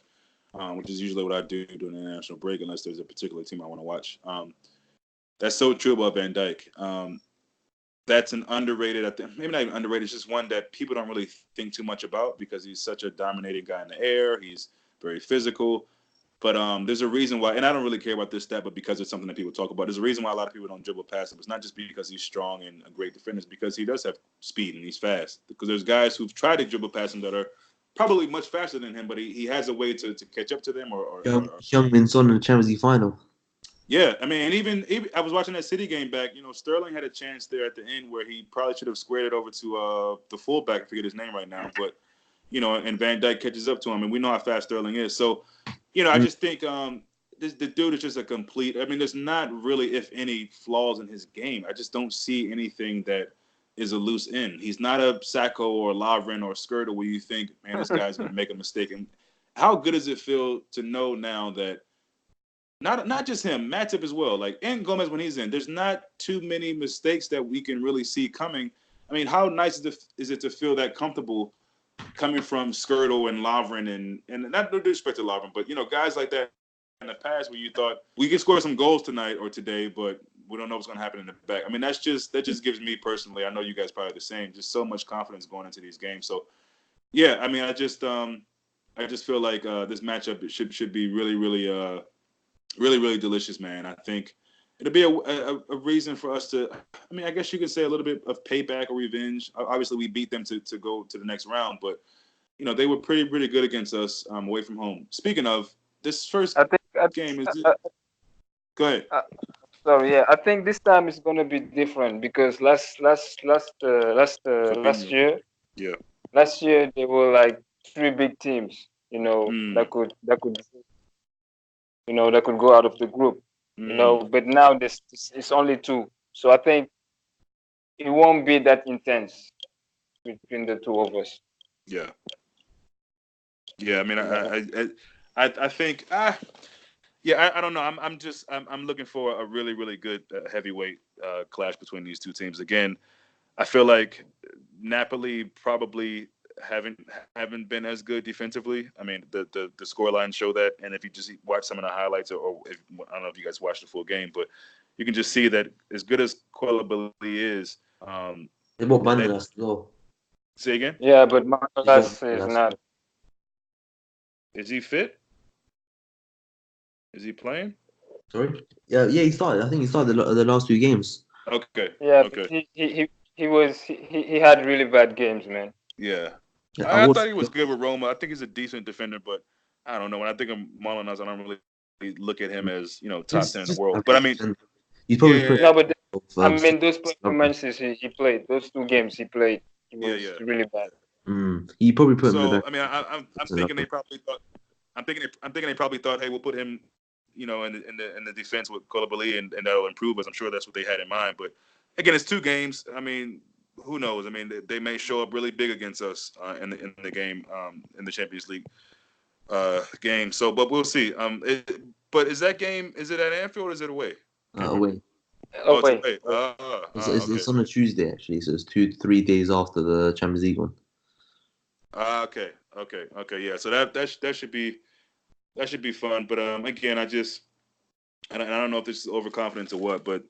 which is usually what I do during the international break, unless there's a particular team I want to watch. That's so true about Van Dijk. That's an underrated, I think, maybe not even underrated. It's just one that people don't really think too much about because he's such a dominating guy in the air. He's very physical. But there's a reason why, and I don't really care about this stat, but because it's something that people talk about, there's a reason why a lot of people don't dribble past him. It's not just because he's strong and a great defender, it's because he does have speed and he's fast. Because there's guys who've tried to dribble past him that are probably much faster than him, but he has a way to catch up to them Young Min Son in the Champions League final. yeah, I mean, and even I was watching that City game back. Sterling had a chance there at the end where he probably should have squared it over to the fullback. I forget his name right now, but and Van Dijk catches up to him, and we know how fast Sterling is. So, I just think the dude is just a complete. I mean, there's not really, if any, flaws in his game. I just don't see anything that is a loose end. He's not a Sacco or Lovren or Skirtle where you think, man, this guy's going to make a mistake. And how good does it feel to know now that not just him, Matip as well, like, and Gomez when he's in, there's not too many mistakes that we can really see coming. I mean, how nice is it to feel that comfortable coming from Skirtle and Lovren and not no disrespect to Lovren, but guys like that in the past where you thought we can score some goals tonight or today, but we don't know what's going to happen in the back. I mean, that just gives me personally, I know you guys probably the same, just so much confidence going into these games. So yeah, I mean, I just feel like this matchup should be really delicious, man. I think it'll be a reason for us to. I mean, I guess you could say a little bit of payback or revenge. Obviously, we beat them to go to the next round, but they were pretty good against us away from home. Speaking of this first I think. game, go ahead. Sorry, yeah. I think this time it's gonna be different because Fabinho. Yeah. last year they were like three big teams. Mm, that could go out of the group. mm, But now this it's only two. So I think it won't be that intense between the two of us. yeah. Yeah. I mean, You know. I think yeah. I don't know. I'm looking for a really good heavyweight clash between these two teams. Again, I feel like Napoli probably haven't haven't been as good defensively. I mean, the score lines show that, and if you just watch some of the highlights, or if, I don't know if you guys watched the full game, but you can just see that as good as Koulibaly is, They bought that Banderas as well. say again, Yeah, but They bought Manolas is Banderas. not. is he fit? Is he playing? Sorry. Yeah, he started. I think he started the last two games. Okay, Yeah, but okay, he had really bad games, man. yeah. Yeah, I I watched. thought he was good with Roma. I think he's a decent defender, but I don't know. When I think of Molinas, I don't really look at him as top 10 in the Just world. But I average. mean, And he's probably yeah, put No, but of I mean those Lovren. performances he played, those two games he played, he was yeah. really bad. He probably put him in the So back. I mean, I'm thinking they Lovren. probably thought. I'm thinking they probably thought, hey, we'll put him, in the defense with Koulibaly, and that'll improve us. I'm sure that's what they had in mind. But again, it's two games. I mean, who knows? I mean, they may show up really big against us in the game in the Champions League. game. So, but we'll see. But is that game? Is it at Anfield or is it away? Away. Oh, Oh it's wait, away. Okay. It's on a Tuesday actually, so it's 3 days after the Champions League one. Okay. Yeah. So that should be fun. But again, I don't know if this is overconfidence or what, but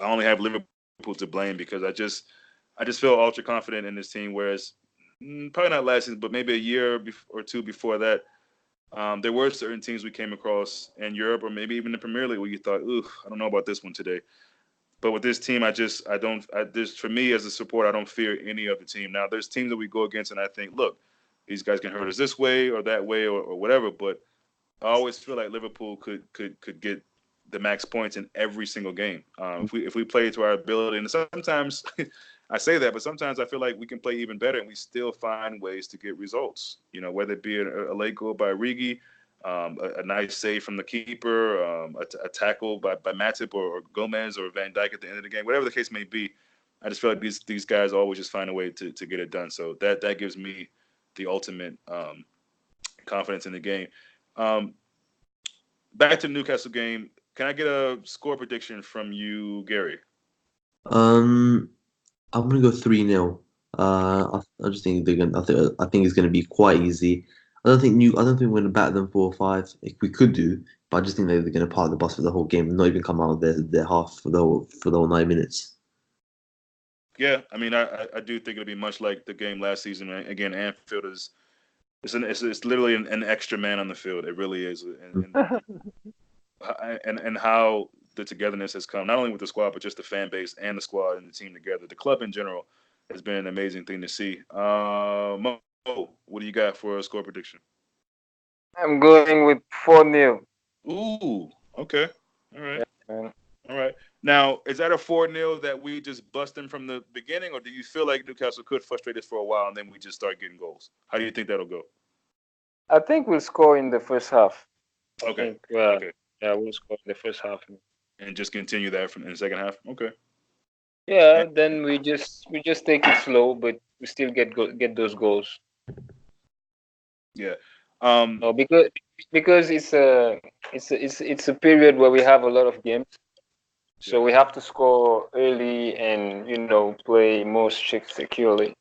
I only have Liverpool to blame because I just feel ultra confident in this team. Whereas probably not last season, but maybe a year or two before that, there were certain teams we came across in Europe or maybe even the Premier League where you thought, ooh, I don't know about this one today. But with this team, for me as a supporter, I don't fear any other team. Now, there's teams that we go against, and I think, look, these guys can hurt us this way or that way or whatever. But I always feel like Liverpool could get the max points in every single game if we play to our ability. And sometimes I say that, but sometimes I feel like we can play even better, and we still find ways to get results. You know, whether it be a late goal by Origi, a nice save from the keeper, a tackle by Matip or Gomez or Van Dijk at the end of the game, whatever the case may be. I just feel like these guys always just find a way to get it done. So that gives me the ultimate confidence in the game. Back to the Newcastle game. Can I get a score prediction from you, Gary? I'm gonna go 3-0. I just think they're gonna. I think it's gonna be quite easy. I don't think we're gonna bat them 4-5. If we could do, but I just think they're gonna park the bus for the whole game and not even come out of their half for the whole 9 minutes. Yeah, I mean, I do think it'll be much like the game last season. Again, Anfield is it's literally an extra man on the field. It really is, and how the togetherness has come not only with the squad but just the fan base and the squad and the team together. The club in general has been an amazing thing to see. Mo, what do you got for a score prediction? I'm going with 4-0. Ooh, okay, all right. Yeah, All right. Now, is that a 4-0 that we just bust them from the beginning, or do you feel like Newcastle could frustrate us for a while and then we just start getting goals? How do you think that'll go? I think we'll score in the first half. Okay. Okay. Yeah, we'll score in the first half. And just continue that in the second half? Okay. Yeah, then we just take it slow, but we still get those goals. Yeah. No, because it's a period where we have a lot of games, so we have to score early and play more securely.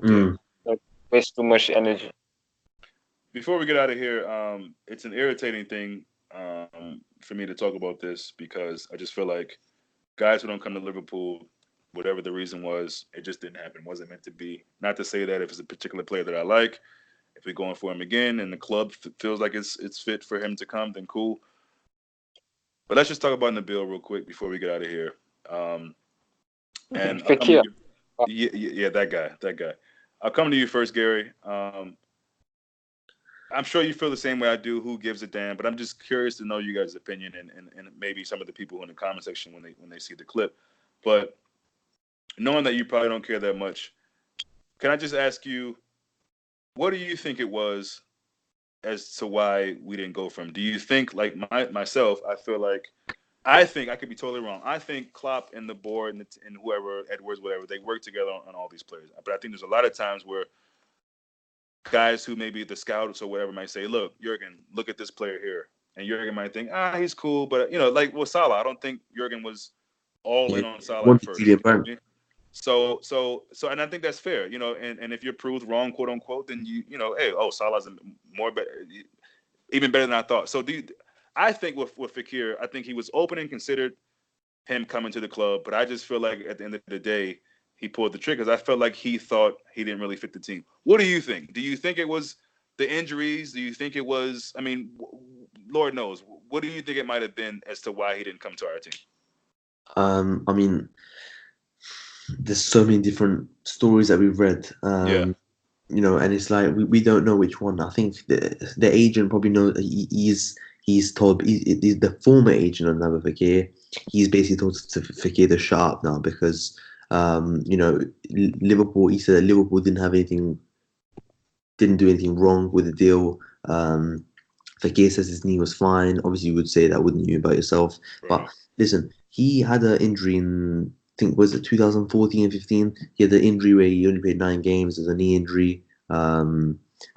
Mm. Not waste too much energy. Before we get out of here, it's an irritating thing for me to talk about this because I just feel like guys who don't come to Liverpool, whatever the reason was, it just didn't happen. It wasn't meant to be. Not to say that if it's a particular player that I like, if we're going for him again and the club feels like it's fit for him to come, then cool. But let's just talk about Nabil real quick before we get out of here. And I'll come to you. Yeah, that guy. I'll come to you first, Gary. I'm sure you feel the same way I do. Who gives a damn? But I'm just curious to know you guys' opinion and maybe some of the people in the comment section when they see the clip. But knowing that you probably don't care that much, can I just ask you, what do you think it was as to why we didn't go for him? Do you think, like myself, I think I could be totally wrong. I think Klopp and the board and whoever, Edwards, whatever, they work together on all these players. But I think there's a lot of times where guys who maybe the scouts or whatever might say, look, Jurgen, look at this player here. And Jurgen might think, he's cool. But, like with Salah, I don't think Jurgen was all in on Salah at first. You know what I mean? So, and I think that's fair, and if you're proved wrong, quote unquote, then Salah's even better than I thought. So I think with Fekir, I think he was open and considered him coming to the club, but I just feel like at the end of the day, he pulled the triggers. I felt like he thought he didn't really fit the team. What do you think? Do you think it was the injuries? Do you think it was, Lord knows, what do you think it might have been as to why he didn't come to our team? There's so many different stories that we've read. And it's like we don't know which one. I think the agent probably knows. He's told. He's the former agent of Naby Fekir. He's basically told to Fekir to shut up now because Liverpool. He said that Liverpool didn't do anything wrong with the deal. Fekir says his knee was fine. Obviously, you would say that, wouldn't you, about yourself? Right. But listen, he had an injury in, I think, was it 2014 and 15? He had an injury where he only played 9 games. There's a knee injury.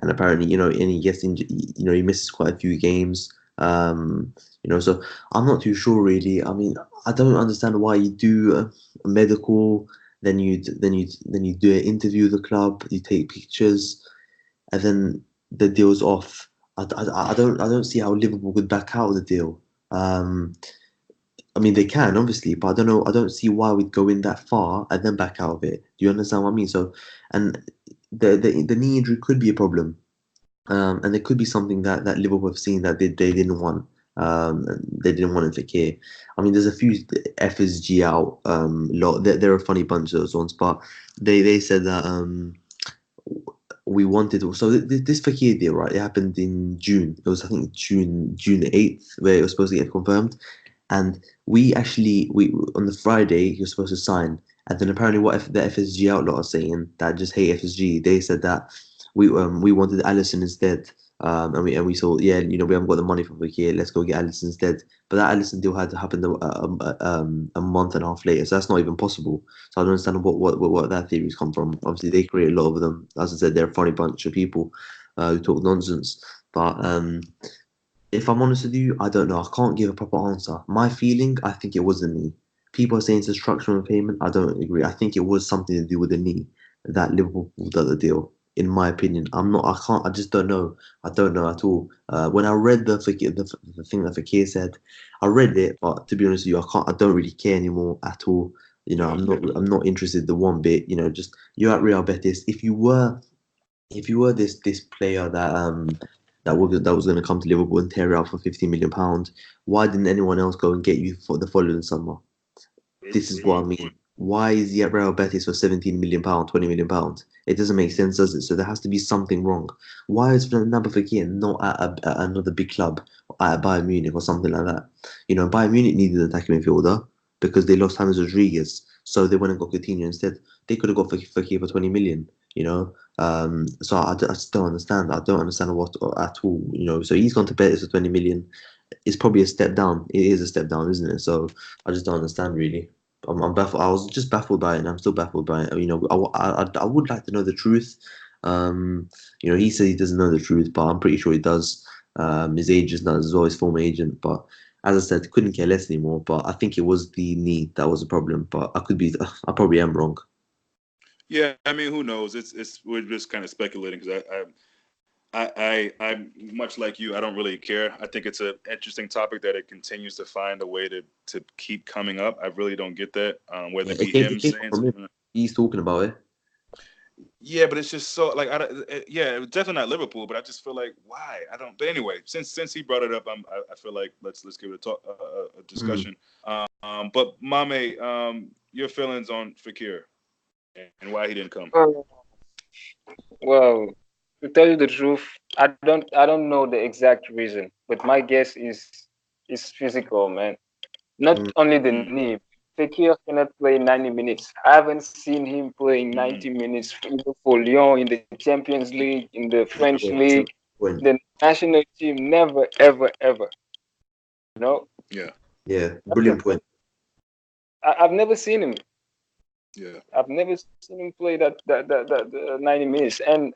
and apparently, and he gets he misses quite a few games. So I'm not too sure really. I mean, I don't understand why you do a medical, then you do an interview with the club, you take pictures, and then the deal's off. I don't see how Liverpool could back out of the deal. I mean, they can obviously, but I don't know. I don't see why we'd go in that far and then back out of it. Do you understand what I mean? So, and the knee injury could be a problem, and it could be something that Liverpool have seen that they didn't want. They didn't want it to care. I mean, there's a few FSG out. Lot. They're a funny bunch, those ones, but they said that we wanted. So this Fakir deal, right? It happened in June. It was, I think, June 8th, where it was supposed to get confirmed. And we on the Friday he was supposed to sign, and then apparently the FSG outlaw are saying that just hate FSG. They said that we wanted Allison instead, and we thought, yeah, we haven't got the money for Fakir, let's go get Allison instead. But that Allison deal had to happen a month and a half later, so that's not even possible. So I don't understand what that theory's come from. Obviously, they create a lot of them. As I said, they're a funny bunch of people who talk nonsense, but. If I'm honest with you, I don't know. I can't give a proper answer. My feeling, I think it was the knee. People are saying it's a structural impairment. I don't agree. I think it was something to do with the knee that Liverpool pulled out the deal. In my opinion, I can't. I just don't know. I don't know at all. When I read the thing that Fakir said, I read it, but to be honest with you, I can't. I don't really care anymore at all. I'm not interested the one bit. Just you're at Real Betis. If you were this player that was going to come to Liverpool and tear it out for £50 million, why didn't anyone else go and get you for the following summer? This is what I mean. Why is he at Real Betis for £17 million, £20 million? It doesn't make sense, does it? So there has to be something wrong. Why is Naby Fekir not at another big club, at Bayern Munich or something like that? Bayern Munich needed an attacking midfielder because they lost James Rodriguez, so they went and got Coutinho instead. They could have got Fekir for 20 million. So I just don't understand. I don't understand what at all. So he's gone to Betis for 20 million. It's probably a step down. It is a step down, isn't it? So I just don't understand really. I'm baffled. I was just baffled by it, and I'm still baffled by it. I would like to know the truth. He says he doesn't know the truth, but I'm pretty sure he does. His agent does as well, his former agent. But as I said, couldn't care less anymore. But I think it was the knee that was the problem. But I probably am wrong. Yeah, I mean, who knows? We're just kind of speculating because I'm much like you. I don't really care. I think it's an interesting topic that it continues to find a way to keep coming up. I really don't get that. Whether it be him saying something. He's talking about it. Yeah, but it's just so like it was definitely not Liverpool, but I just feel like why I don't. But anyway, since he brought it up, I feel like let's give it a discussion. But Mame, your feelings on Fekir and why he didn't come? Well, to tell you the truth, I don't know the exact reason, but my guess is physical, man. Not only the knee. Fekir cannot play 90 minutes. I haven't seen him playing 90 minutes either for Lyon in the Champions League, in the French league, the national team. Never, ever, ever. Yeah. Yeah. Brilliant point. I've never seen him. Yeah. I've never seen him play that 90 minutes. And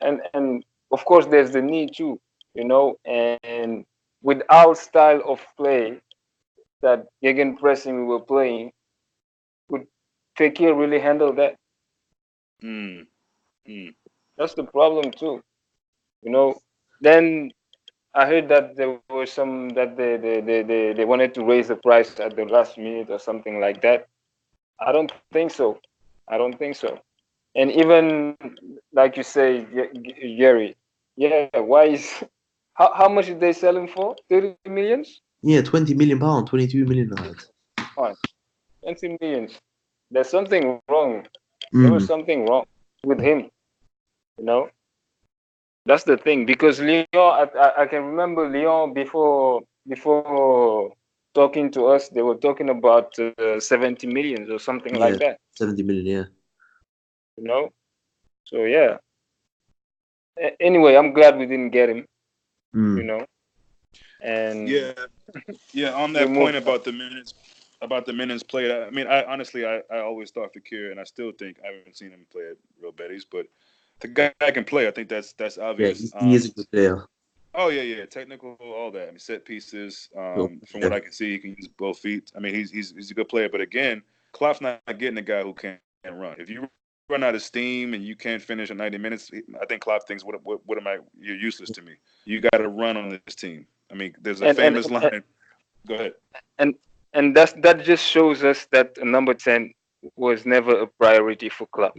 of course there's the knee too, and with our style of play, that Gegen pressing we were playing, could Fekir really handle that? That's the problem too. Then I heard that there were some that they wanted to raise the price at the last minute or something like that. I don't think so. I don't think so. And even like you say, Gary, yeah, why is how much did they sell him for? 30 millions? Yeah, £20 million, 22 million. Fine. 20 millions. There's something wrong. There was something wrong with him. That's the thing, because Lyon, I can remember Lyon before talking to us, they were talking about 70 millions or something like that. 70 million, yeah. So yeah. Anyway, I'm glad we didn't get him. And yeah. On that point about the minutes played, I mean, I honestly, I always thought Fekir, and I still think I haven't seen him play at Real Betis, but the guy can play. I think that's Yeah, obvious. he is a good player. Oh yeah, technical, all that. I mean, set pieces. From Yeah. what I can see, he can use both feet. I mean, he's a good player. But again, Klopp's not getting a guy who can't run. If you run out of steam and you can't finish in 90 minutes, I think Klopp thinks, what am I? You're useless to me. You got to run on this team. I mean, there's a famous line. Go ahead. And that just shows us that number 10 was never a priority for Klopp.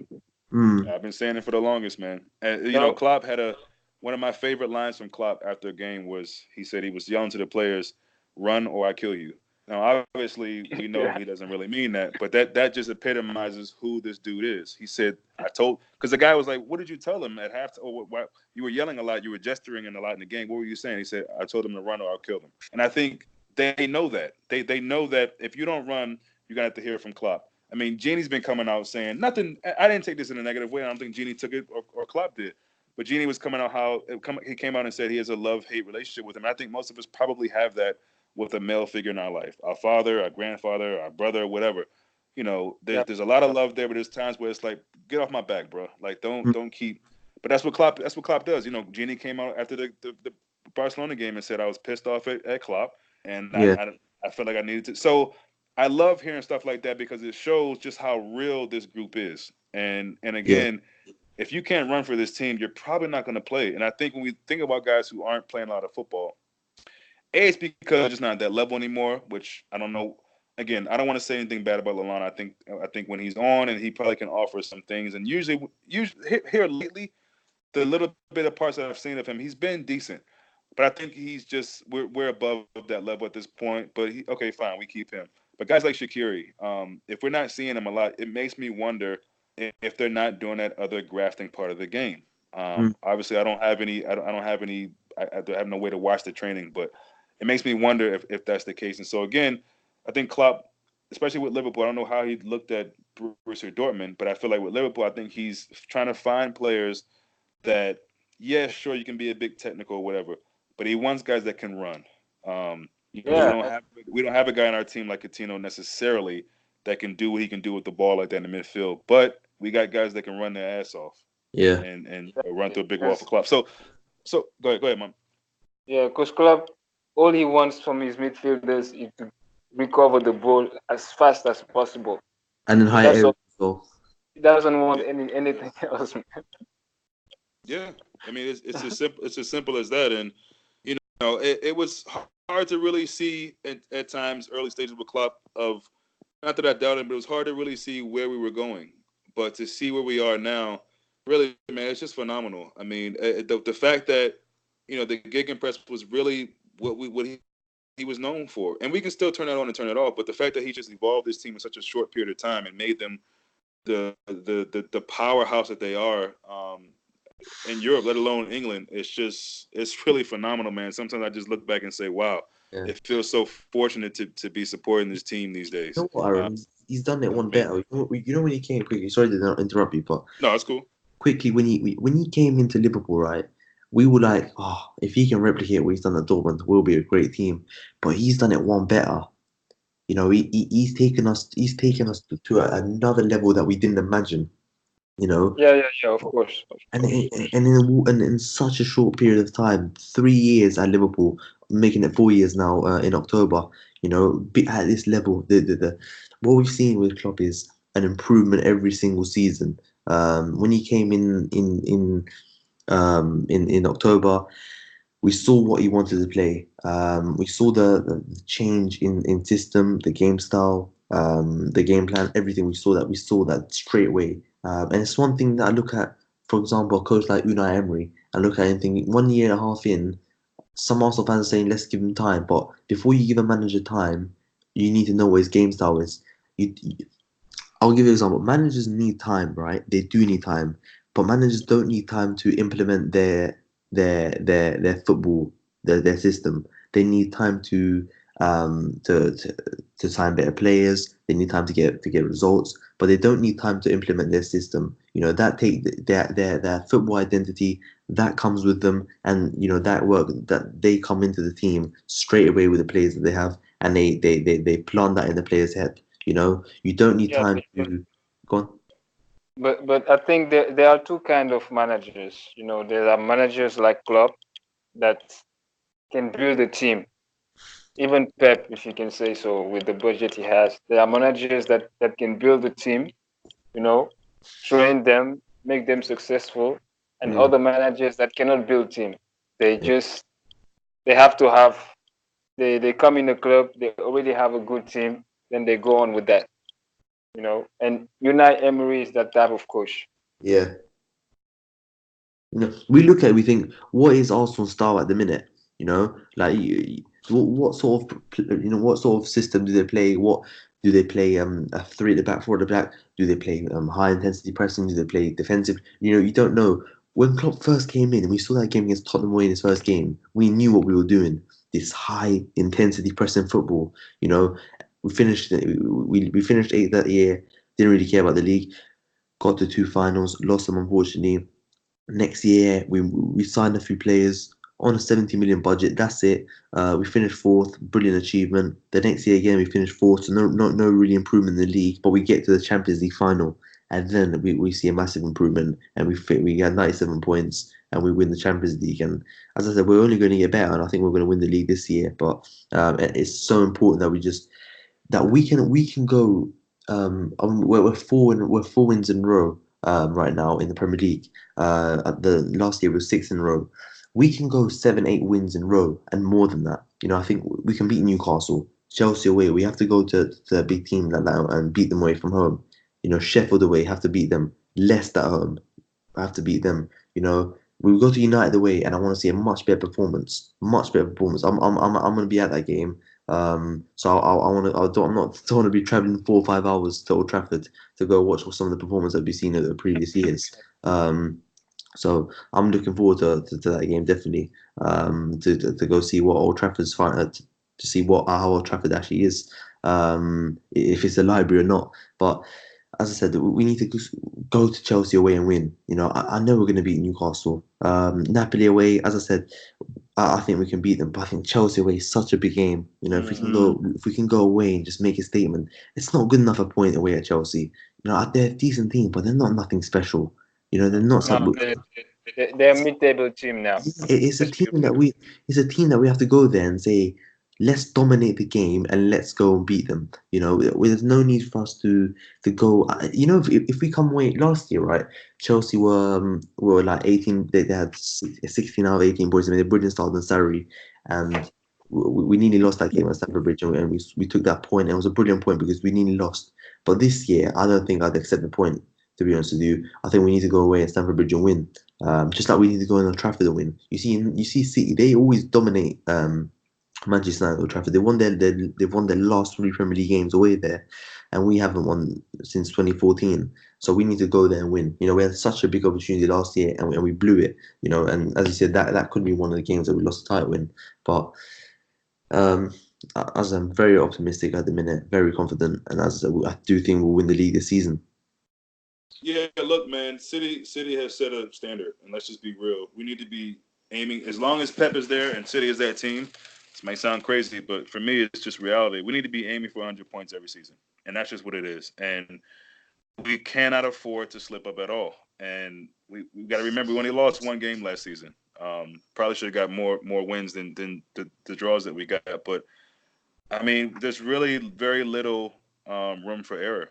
I've been saying it for the longest, man. And Klopp had one of my favorite lines from Klopp after a game was he said he was yelling to the players, "Run or I kill you." Now, obviously, we know he doesn't really mean that, but that just epitomizes who this dude is. He said, because the guy was like, "What did you tell him at halftime? Or why, you were yelling a lot, you were gesturing a lot in the game. What were you saying?" He said, "I told him to run or I'll kill him." And I think they know that. They know that if you don't run, you're gonna have to hear from Klopp. I mean, Genie's been coming out saying nothing. I didn't take this in a negative way. I don't think Genie took it or Klopp did. But Genie was coming out he came out and said he has a love-hate relationship with him. And I think most of us probably have that with a male figure in our life, our father, our grandfather, our brother, whatever. There's a lot of love there, but there's times where it's like, get off my back, bro. Like, don't keep. But that's what Klopp does. Genie came out after the Barcelona game and said I was pissed off at Klopp, and I felt like I needed to. So I love hearing stuff like that because it shows just how real this group is. And again, if you can't run for this team, you're probably not going to play. And I think when we think about guys who aren't playing a lot of football, it's because they're just not at that level anymore, which I don't know. Again, I don't want to say anything bad about Lallana. I think when he's on and he probably can offer some things. And usually here lately, the little bit of parts that I've seen of him, he's been decent. But I think he's just we're above that level at this point. But okay, fine, we keep him. But guys like Shaqiri, if we're not seeing him a lot, it makes me wonder if they're not doing that other grafting part of the game. Obviously, I don't have any. I have no way to watch the training, but it makes me wonder if that's the case. And so again, I think Klopp, especially with Liverpool, I don't know how he looked at Borussia Dortmund, but I feel like with Liverpool, I think he's trying to find players that, yeah, sure, you can be a big technical or whatever, but he wants guys that can run. We don't have a guy on our team like Coutinho necessarily that can do what he can do with the ball like that in the midfield, but we got guys that can run their ass off. Yeah. And run through a big wall for Klopp. So go ahead, Mom. Yeah, because Klopp, all he wants from his midfielders is to recover the ball as fast as possible. And in high areas as well. He doesn't want anything else, man. Yeah, I mean it's as simple as that, and it was hard to really see at times early stages with Klopp of, not that I doubt him, but it was hard to really see where we were going. But to see where we are now, really, man, it's just phenomenal. I mean, the fact that the gegenpress was really what he was known for, and we can still turn that on and turn it off. But the fact that he just evolved this team in such a short period of time and made them the powerhouse that they are in Europe, let alone England, it's really phenomenal, man. Sometimes I just look back and say, wow, it feels so fortunate to be supporting this team these days. You know what, Aaron? He's done it one better. You know when he came quickly. Sorry to interrupt you, but no, it's cool. Quickly, when he came into Liverpool, right? We were like, oh, if he can replicate what he's done at Dortmund, we'll be a great team. But he's done it one better. He's taken us to another level that we didn't imagine. Yeah, of course. And in such a short period of time, 3 years at Liverpool, making it 4 years now in October. At this level, the what we've seen with Klopp is an improvement every single season. When he came in October, we saw what he wanted to play. We saw the change in system, the game style, the game plan, everything. We saw that straight away. And it's one thing that I look at, for example, a coach like Unai Emery. I look at him thinking 1 year and a half in, some Arsenal fans are saying let's give him time. But before you give a manager time, you need to know what his game style is. I'll give you an example. Managers need time, right? They do need time, but managers don't need time to implement their football, their system. They need time to sign better players. They need time to get results, but they don't need time to implement their system. That take their football identity that comes with them, and that work that they come into the team straight away with the players that they have, and they plant that in the player's head. You don't need time to go on. but I think there are two kind of managers. You know, there are managers like Klopp that can build a team. Even Pep, if you can say so, with the budget he has, there are managers that can build a team. You know, train them, make them successful, and Mm, other managers that cannot build team. They yeah, just they have to have they come in the club, they already have a good team, then they go on with that. You know, and Unai Emery is that type of coach. yeah. We look at it, we think, what is Arsenal's style at the minute? Like what sort of what sort of system do they play? What do they play? A three at the back, four at the back. Do they play high intensity pressing? Do they play defensive? You don't know. When Klopp first came in, and we saw that game against Tottenham away in his first game, we knew what we were doing. This high intensity pressing football. We finished eighth that year. Didn't really care about the league. Got to two finals, lost them unfortunately. Next year, we signed a few players on a 70 million budget. That's it. We finished fourth, brilliant achievement. The next year again, we finished fourth, so no really improvement in the league. But we get to the Champions League final, and then we see a massive improvement, and we get 97 points, and we win the Champions League. And as I said, we're only going to get better, and I think we're going to win the league this year. But it's so important that we can go. We're four wins in a row right now in the Premier League. At the last year was six in a row. We can go seven, eight wins in a row and more than that. I think we can beat Newcastle, Chelsea away. We have to go to a big team like that and beat them away from home. Sheffield away, have to beat them. Leicester at home, have to beat them. We go to United away, and I want to see a much better performance. Much better performance. I'm going to be at that game. So I want to. Don't want to be traveling 4 or 5 hours to Old Trafford to go watch some of the performance that we've seen over the previous years. So I'm looking forward to that game definitely. To go see what Old Trafford's fine to see what how Old Trafford actually is. If it's a library or not. But as I said, we need to go to Chelsea away and win. I know we're going to beat Newcastle. Napoli away, as I said, I think we can beat them. But I think Chelsea away is such a big game. If we can go away and just make a statement, it's not good enough a point away at Chelsea. They're a decent team, but they're not nothing special. They're not No, some. they're a mid-table team now. It's a Let's be team that real. we have to go there and say, let's dominate the game and let's go and beat them. There's no need for us to go. If we come away last year, right? Chelsea were like 18. They had 16 out of 18 boys. I mean, they brilliant start on Sarri, and we nearly lost that game at Stamford Bridge, and we took that point. And it was a brilliant point because we nearly lost. But this year, I don't think I'd accept the point. To be honest with you, I think we need to go away at Stamford Bridge and win. Just like we need to go in Old Trafford and win. You see City, they always dominate Manchester United at Old Trafford. They've won their last three Premier League games away there, and we haven't won since 2014. So we need to go there and win. We had such a big opportunity last year, and we blew it. And as you said, that could be one of the games that we lost the title in. But um, as I'm very optimistic at the minute, very confident, and as I do think we'll win the league this season. Yeah, look, man, City has set a standard, and let's just be real. We need to be aiming as long as Pep is there and City is that team. This might sound crazy, but for me, it's just reality. We need to be aiming for 100 points every season, and that's just what it is. And we cannot afford to slip up at all. And we got to remember we only lost one game last season. Probably should have got more wins than the draws that we got. But I mean, there's really very little room for error.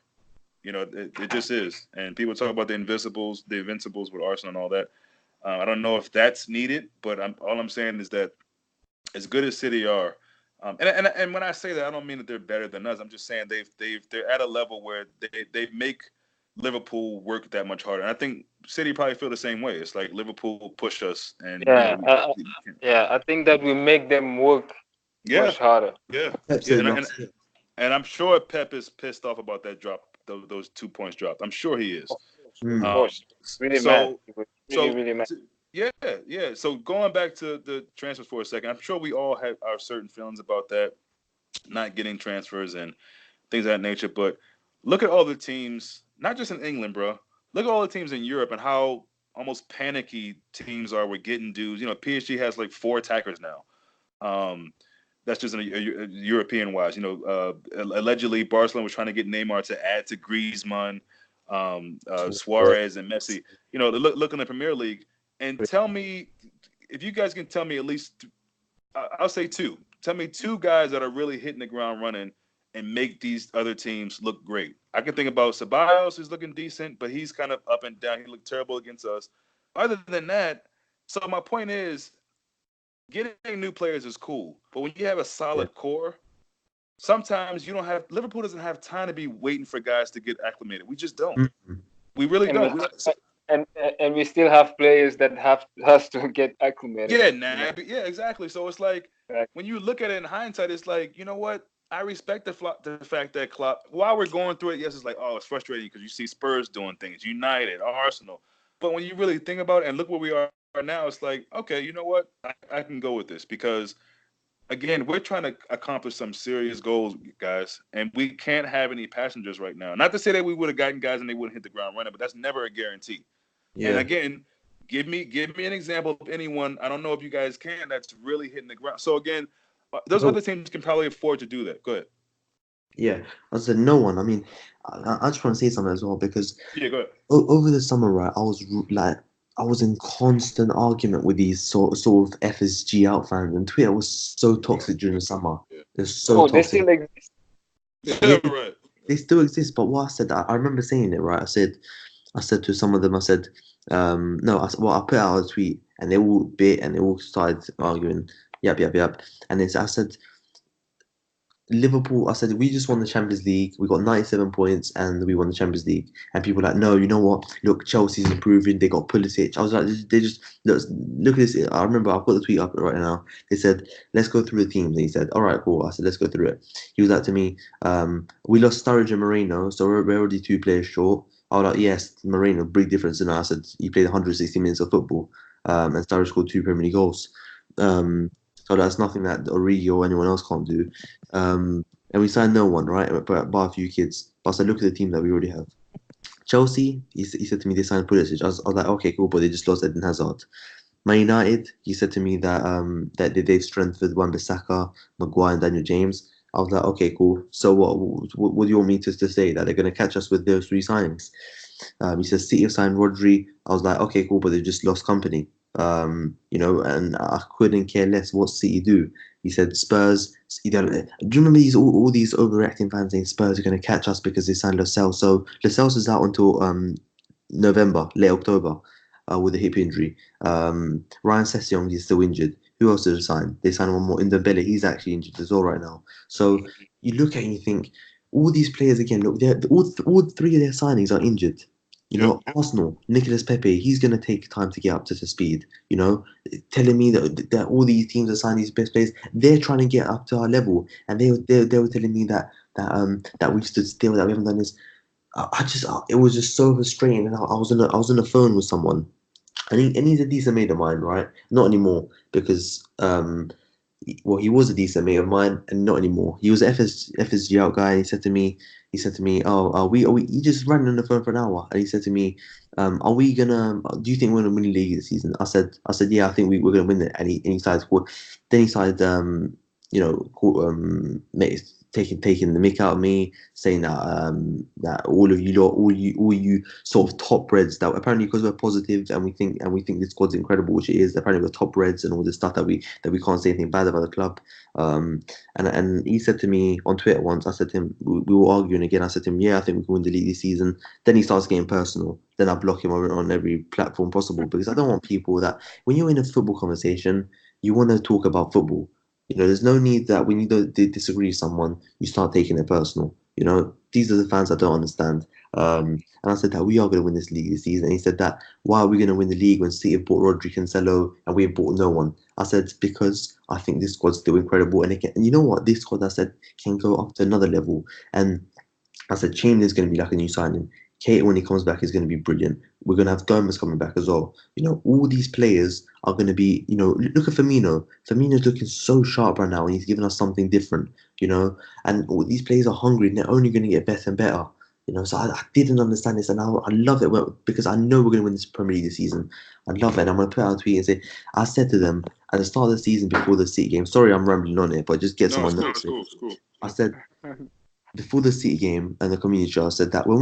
It just is. And people talk about the Invincibles with Arsenal and all that. I don't know if that's needed, but all I'm saying is that as good as City are, and when I say that, I don't mean that they're better than us. I'm just saying they're at a level where they make Liverpool work that much harder. And I think City probably feel the same way. It's like Liverpool push us, and Yeah, yeah. I think that we make them work yeah, much harder. yeah, Pep yeah. said And, last year. and I'm sure Pep is pissed off about that drop, those 2 points dropped. I'm sure he is. Of course, of Mm, Um, course. Really mad. so, He was really, so really mad. yeah, yeah. So going back to the transfers for a second, I'm sure we all have our certain feelings about that, not getting transfers and things of that nature. But look at all the teams, not just in England, bro. Look at all the teams in Europe and how almost panicky teams are with getting dudes. PSG has like 4 attackers now. Um, that's just a European wise. Allegedly Barcelona was trying to get Neymar to add to Griezmann. Suarez and Messi. You know, look in the Premier League and tell me if you guys can tell me at least. I'll say two. Tell me two guys that are really hitting the ground running and make these other teams look great. I can think about Ceballos, who's looking decent, but he's kind of up and down. He looked terrible against us. Other than that, so my point is, getting new players is cool, but when you have a solid core, sometimes you don't have. Liverpool doesn't have time to be waiting for guys to get acclimated. We just don't. We really don't. And we still have players that has to get acclimated. Yeah, yeah, exactly. So it's like when you look at it in hindsight, it's like, you know what? I respect the fact that Klopp, while we're going through it, yes, it's like, oh, it's frustrating because you see Spurs doing things, United, Arsenal. But when you really think about it and look where we are now, it's like, okay, you know what? I can go with this because, again, we're trying to accomplish some serious goals, guys, and we can't have any passengers right now. Not to say that we would have gotten guys and they wouldn't hit the ground running, but that's never a guarantee. Yeah. And again, give me an example of anyone. I don't know if you guys can. That's really hitting the ground. So again, those other teams can probably afford to do that. Go ahead. Yeah, I said no one. I mean, I just want to say something as well because go ahead. Over the summer, right, I was in constant argument with these sort of FSG out fans, and Twitter was so toxic during the summer. They're so toxic. They still exist. Yeah, right. They still exist, but what I said, I remember saying it, right? I said to some of them, I said, no, I put out a tweet, and they all bit, and they all started arguing, yep. And I said, Liverpool, I said, we just won the Champions League. We got 97 points and we won the Champions League. And people were like, no, you know what? Look, Chelsea's improving. They got Pulisic. I was like, they just, look at this. I remember, I've got the tweet up right now. They said, let's go through the teams. And he said, all right, cool. I said, let's go through it. He was like to me, we lost Sturridge and Moreno, so we're already 2 players short. I was like, yes, Moreno, big difference. And I said, he played 160 minutes of football and Sturridge scored 2 Premier League goals. So that's nothing that Origi or anyone else can't do. And we signed no one, right? But a few kids. But I said, look at the team that we already have. Chelsea, he said to me, they signed Pulisic. I was like, okay, cool, but they just lost Eden Hazard. Man United, he said to me that that they've strengthened Wan-Bissaka, Maguire, and Daniel James. I was like, okay, cool. So what do you want me to say? That they're going to catch us with those 3 signings? He says City have signed Rodri. I was like, okay, cool, but they just lost company. And I couldn't care less what City do. He said Spurs. Do you remember all these overreacting fans saying Spurs are going to catch us because they signed Lo Celso? So Lo Celso is out until November, late October, with a hip injury. Ryan Sessegnon is still injured. Who else did they sign? They signed one more. Ndombele, he's actually injured as well right now. So you look at it and you think, all these players again. Look, all 3 of their signings are injured. You know, Arsenal, Nicolas Pepe, he's going to take time to get up to speed. You know, telling me that all these teams are signing these best players, they're trying to get up to our level, and they were telling me that we've stood still, that we haven't done this. It was just so frustrating. And I was on the phone with someone, and he's a decent mate of mine, right? Not anymore because he was a decent mate of mine, and not anymore. He was an FSG out guy, and he said to me, "Oh, he just ran on the phone for an hour." And he said to me, "Are we gonna? Do you think we're gonna win the league this season?" I said, "Yeah, I think we're gonna win it." And he started, taking the mick out of me, saying that all you sort of top reds, that apparently because we're positive and we think this squad's incredible, which it is. Apparently we're top reds and all this stuff that we can't say anything bad about the club. And he said to me on Twitter once, I said to him, we were arguing again. I said to him, yeah, I think we can win the league this season. Then he starts getting personal. Then I block him on every platform possible because I don't want people that when you're in a football conversation, you want to talk about football. You know, there's no need that when you don't disagree with someone, you start taking it personal. You know, these are the fans I don't understand. And I said that we are going to win this league this season. And he said that, why are we going to win the league when City have bought Rodri, Cancelo, and we have bought no one? I said, because I think this squad's still incredible. And you know what? This squad, I said, can go up to another level. And I said, Chamberlain's going to be like a new signing. Kate, when he comes back, is going to be brilliant. We're going to have Gomez coming back as well. You know, all these players are going to be, you know, look at Firmino. Firmino's looking so sharp right now, and he's giving us something different, you know. And all these players are hungry, and they're only going to get better and better, you know. So I didn't understand this, and I love it because I know we're going to win this Premier League this season. I love it, and I'm going to put out a tweet and say, I said to them at the start of the season before the City game, sorry I'm rambling on it, but just get someone notes. Cool. I said, before the City game and the community shield, I said that when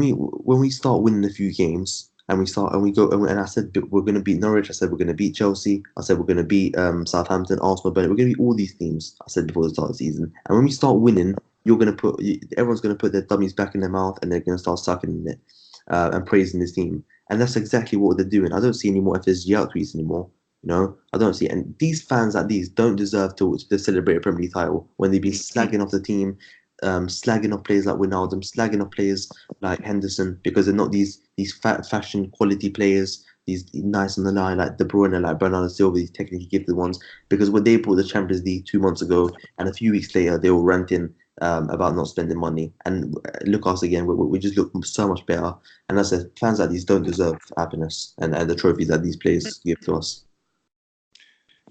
we start winning a few games and we go and I said we're going to beat Norwich. I said we're going to beat Chelsea. I said we're going to beat Southampton, Arsenal, but we're going to beat all these teams. I said before the start of the season. And when we start winning, everyone's going to put their dummies back in their mouth and they're going to start sucking in it and praising this team. And that's exactly what they're doing. I don't see any more FSG out tweets anymore. You know, I don't see it. And these fans like these don't deserve to celebrate a Premier League title when they've been slagging off the team, slagging off players like Wijnaldum, slagging off players like Henderson because they're not these fat fashion quality players, these nice on the line like De Bruyne, like Bernardo Silva, these technically gifted ones. Because when they bought the Champions League 2 months ago, and a few weeks later they were ranting about not spending money. And look us again, we just look so much better. And I said, fans like these don't deserve happiness and the trophies that these players give to us.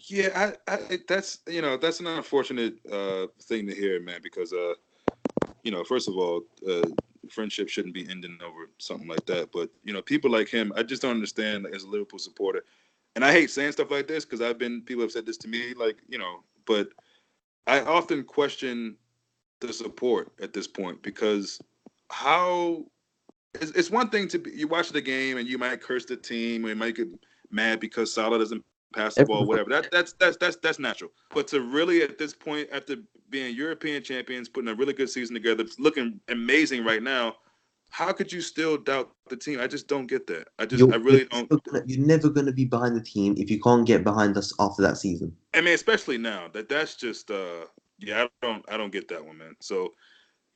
Yeah, that's that's an unfortunate thing to hear, man. Because first of all, friendship shouldn't be ending over something like that. But people like him, I just don't understand as a Liverpool supporter. And I hate saying stuff like this because people have said this to me, but I often question the support at this point because how it's one thing you watch the game and you might curse the team or you might get mad because Salah doesn't pass the ball, whatever. That's natural. But to really at this point, after being European champions, putting a really good season together, looking amazing right now, how could you still doubt the team? I just don't get that. I really don't. You're never going to be behind the team if you can't get behind us after that season. I mean, especially now that's just yeah, I don't get that one, man. So,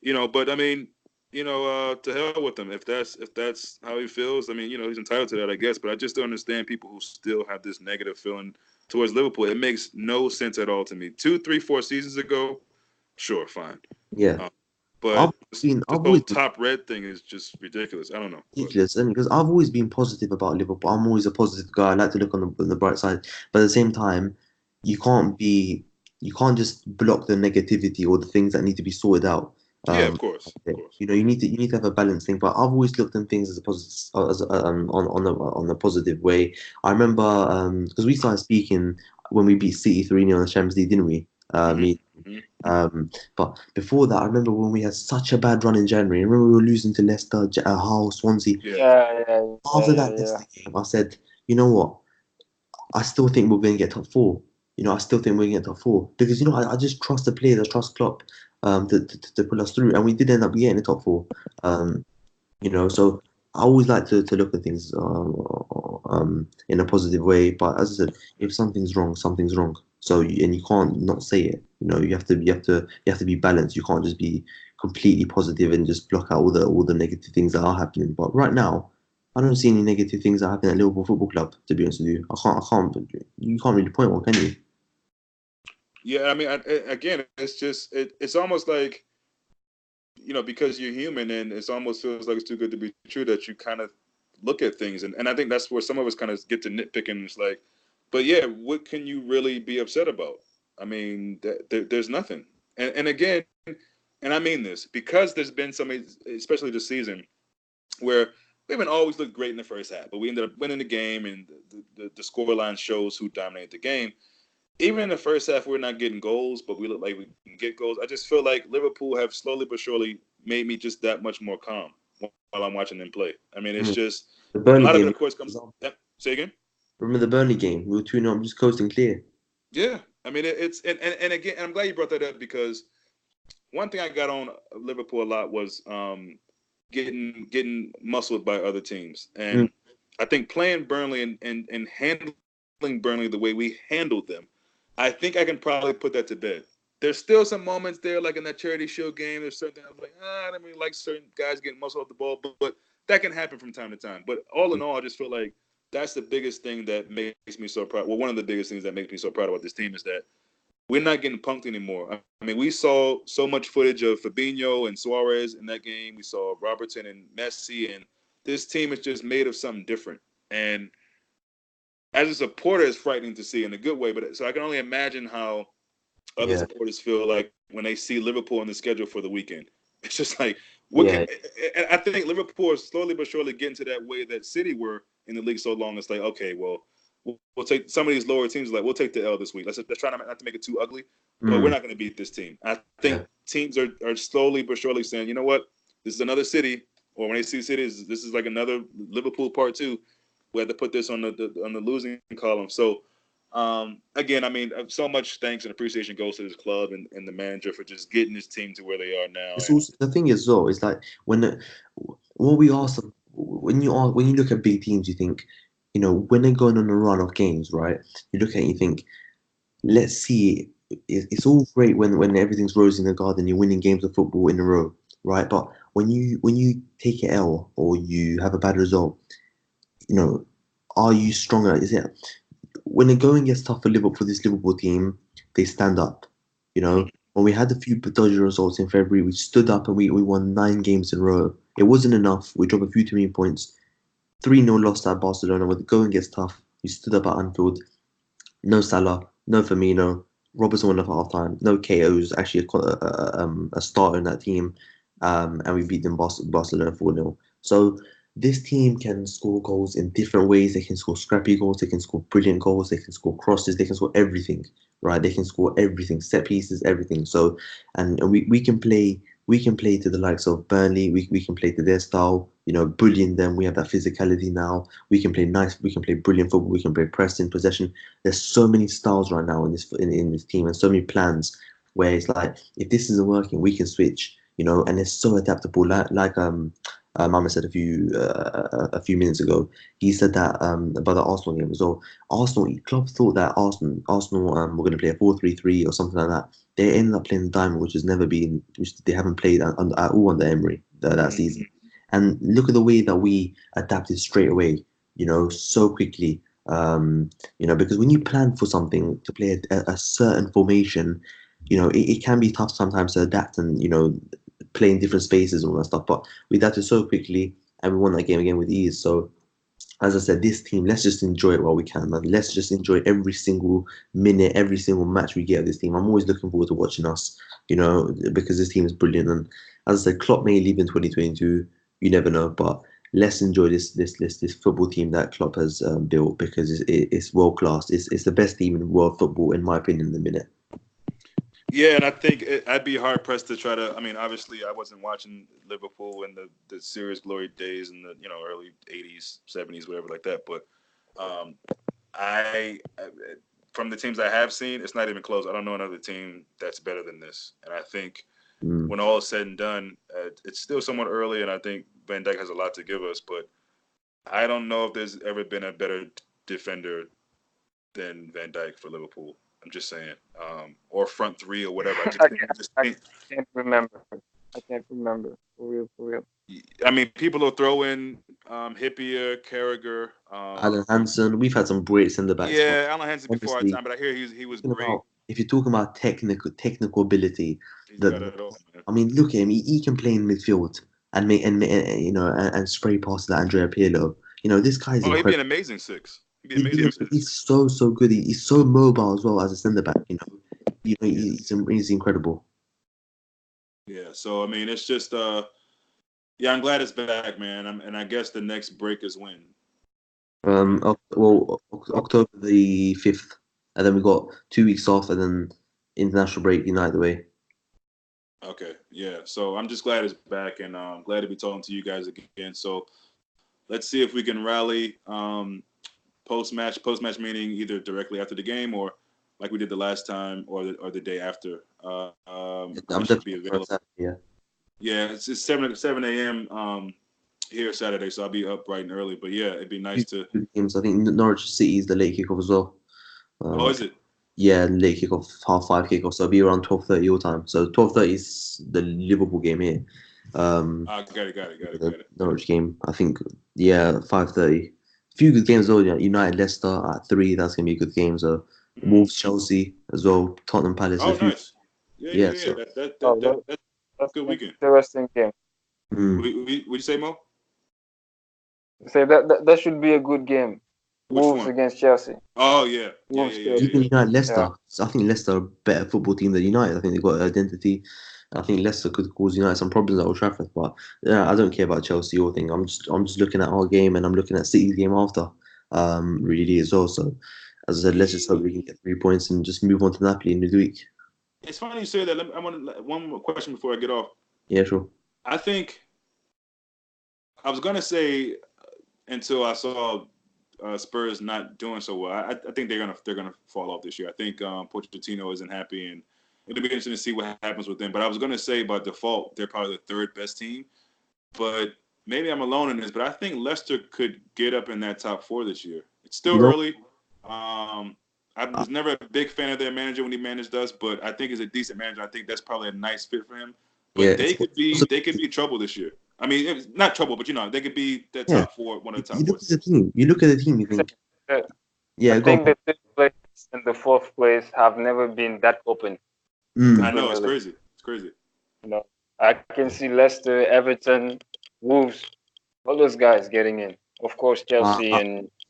but I mean, to hell with him. If that's how he feels, I mean, he's entitled to that, I guess. But I just don't understand people who still have this negative feeling towards Liverpool. It makes no sense at all to me. 2, 3, 4 seasons ago, sure, fine. Yeah. But the whole top red thing is just ridiculous. I don't know. Ridiculous, and because I've always been positive about Liverpool, I'm always a positive guy. I like to look on the bright side, but at the same time, you can't just block the negativity or the things that need to be sorted out. Yeah, of course. You need to have a balanced thing. But I've always looked at things as a positive, on a positive way. I remember because we started speaking when we beat City 3-0 in the Champions League, didn't we? But before that, I remember when we had such a bad run in January. I remember we were losing to Leicester, Hull, Swansea. After that Leicester game, I said, you know what? I still think we're going to get top four. I still think we're going to get top four because I just trust the players, I trust Klopp to pull us through, and we did end up getting the top four. So I always like to look at things in a positive way. But as I said, if something's wrong, something's wrong. So you can't not say it. You have to be balanced. You can't just be completely positive and just block out all the negative things that are happening. But right now, I don't see any negative things that happen at Liverpool Football Club. To be honest with you, you can't really point one, can you? Yeah, I mean, again, it's just it's almost like because you're human, and it almost feels like it's too good to be true that you kind of look at things, and I think that's where some of us kind of get to nitpicking. It's like, but yeah, what can you really be upset about? I mean, there's nothing. And again, and I mean this because there's been some, especially this season, where we haven't always looked great in the first half, but we ended up winning the game, and the scoreline shows who dominated the game. Even in the first half, we're not getting goals, but we look like we can get goals. I just feel like Liverpool have slowly but surely made me just that much more calm while I'm watching them play. I mean, it's just the Burnley a lot game, of it, of course, comes. Say again. Remember the Burnley game? We were 2-0, I'm just coasting clear. Yeah, I mean it's and again, I'm glad you brought that up because one thing I got on Liverpool a lot was getting muscled by other teams, and I think playing Burnley and handling Burnley the way we handled them, I think I can probably put that to bed. There's still some moments there, like in that Charity Shield game. There's certain things I was like, I don't really like certain guys getting muscle off the ball, but that can happen from time to time. But all in all, I just feel like that's the biggest thing that makes me so proud. Well, one of the biggest things that makes me so proud about this team is that we're not getting punked anymore. I mean, we saw so much footage of Fabinho and Suarez in that game. We saw Robertson and Messi, and this team is just made of something different. And as a supporter, it's frightening to see in a good way. But so I can only imagine how other supporters feel like when they see Liverpool on the schedule for the weekend. It's just like, and I think Liverpool is slowly but surely getting to that way that City were in the league so long. It's like, okay, well, we'll take some of these lower teams. Like we'll take the L this week. Let's try not to make it too ugly, but Mm. we're not going to beat this team. I think teams are slowly but surely saying, you know what, this is another city, or when they see cities, this is like another Liverpool part 2. We had to put this on the losing column. So again, I mean, so much thanks and appreciation goes to this club and the manager for just getting this team to where they are now. It's also the thing as well. Is like what we ask them when you look at big teams, you think, you know, when they're going on a run of games, right? You look at it and you think, let's see. It's all great when everything's rosy in the garden, you're winning games of football in a row, right? But when you take an L or you have a bad result, you know, are you stronger? Is it when the going gets tough for this Liverpool team, they stand up. You know, when we had a few dodgy results in February, we stood up and we won 9 games in a row. It wasn't enough. We dropped a few too many points. 3-0 lost at Barcelona. When the going gets tough, we stood up at Anfield. No Salah, no Firmino. Robertson won at half time. No KOs, actually a starter in that team. And we beat them Barcelona 4-0. So this team can score goals in different ways. They can score scrappy goals. They can score brilliant goals. They can score crosses. They can score everything, right? They can score everything, set pieces, everything. So, and we can play. We can play to the likes of Burnley. We can play to their style. You know, bullying them. We have that physicality now. We can play nice. We can play brilliant football. We can play press in possession. There's so many styles right now in this team, and so many plans where it's like, if this isn't working, we can switch. You know, and it's so adaptable. Like Mama said a few minutes ago. He said that about the Arsenal game as well. Klopp thought that Arsenal were going to play a 4-3-3 or something like that. They ended up playing the diamond, which they haven't played at all under Emery that season. And look at the way that we adapted straight away. You know, so quickly. You know, because when you plan for something to play a certain formation, you know, it can be tough sometimes to adapt and, you know, play in different spaces and all that stuff. But we adapted so quickly and we won that game again with ease. So, as I said, this team, let's just enjoy it while we can, man. Let's just enjoy every single minute, every single match we get of this team. I'm always looking forward to watching us, you know, because this team is brilliant. And as I said, Klopp may leave in 2022. You never know, but let's enjoy this football team that Klopp has built, because it's world class. It's the best team in world football, in my opinion, in the minute. Yeah, and I think I'd be hard pressed to try to. I mean, obviously, I wasn't watching Liverpool in the serious glory days in the early '80s, '70s, whatever like that. But I from the teams I have seen, it's not even close. I don't know another team that's better than this. And I think when all is said and done, it's still somewhat early, and I think Van Dijk has a lot to give us. But I don't know if there's ever been a better defender than Van Dijk for Liverpool. I'm just saying, or front three or whatever. I can't remember. I can't remember. For real. I mean, people will throw in Hippier, Carragher, Alan Hansen. We've had some great centre backs. Yeah, Alan Hansen before our time, but I hear he was great. If you're talking about technical ability, got it all, man. I mean, look at him. He can play in midfield and make and spray passes at Andrea Pirlo. You know, this guy's incredible. He'd be an amazing six. He's so good. He's so mobile as well as a centre back. He's incredible. Yeah. So I mean, it's just I'm glad it's back, man. And I guess the next break is when. October the 5th, and then we got 2 weeks off, and then international break United away. Okay. Yeah. So I'm just glad it's back, and glad to be talking to you guys again. So let's see if we can rally. Post-match meaning either directly after the game or like we did the last time or the day after. I'm should be available. Yeah. Yeah, it's 7 a.m. Here Saturday, so I'll be up bright and early. But yeah, it'd be nice to. Games. I think Norwich City is the late kickoff as well. Is it? Yeah, late kickoff, 5:30 kickoff. So it'll be around 12:30 your time. So 12:30 is the Liverpool game here. Got it. The Norwich game, I think. Yeah, 5:30. Few good games though. Yeah, United Leicester at 3. That's gonna be a good game. So Wolves Chelsea as well. Tottenham Palace. Oh, nice. Yeah. So, that's a good weekend. Interesting game. Would you say, Mo? Say that should be a good game. Which Wolves one? against Chelsea. Oh yeah. Even United Leicester. I think Leicester are a better football team than United. I think they've got identity. I think Leicester could cause United some problems at Old Trafford, but I don't care about Chelsea or thing. I'm just looking at our game and I'm looking at City's game after. really as well. So, as I said, let's just hope we can get 3 points and just move on to Napoli in midweek. It's funny you say that. I want one more question before I get off. Yeah, sure. I think I was gonna say until I saw Spurs not doing so well. I think they're gonna fall off this year. I think Pochettino isn't happy, and it'll be interesting to see what happens with them. But I was gonna say by default they're probably the third best team. But maybe I'm alone in this. But I think Leicester could get up in that top 4 this year. It's still early. I was never a big fan of their manager when he managed us, but I think he's a decent manager. I think that's probably a nice fit for him. But Yeah, they could be trouble this year. I mean, it's not trouble, but they could be the Yeah. top 4, one of the top You 4. look at the team. You look at the team. You think, yeah, I go on. think the third place and the fourth place have never been that open. I know, it's crazy. It's crazy. I can see Leicester, Everton, Wolves, all those guys getting in. Of course, Chelsea and I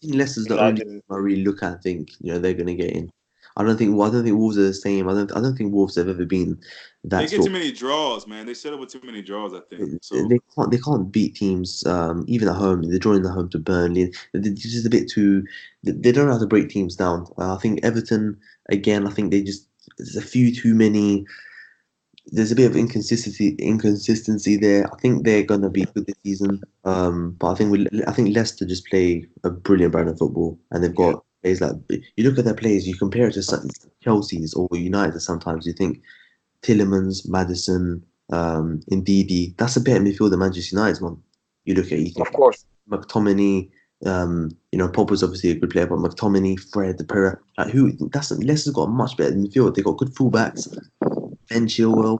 think Leicester's the only team I really look at and think, they're going to get in. I don't think Wolves are the same. I don't think Wolves have ever been that. They get too many draws, man. They settle with too many draws, I think. So they can't beat teams even at home. They're drawing at home to Burnley. They're just a bit too. They don't know how to break teams down. I think Everton again. I think there's a few too many. There's a bit of inconsistency there. I think they're gonna be good this season. But I think Leicester just play a brilliant brand of football, and they've got players like, you look at their players, you compare it to some Chelsea's or United. Sometimes you think Tillemans, Maddison, Ndidi. That's a better midfield than Manchester United's one. You look at it, you think, of course, McTominay. Pogba's obviously a good player, but McTominay, Fred, Pereira, Leicester's got a much better midfield. They got good fullbacks. Ben Chilwell,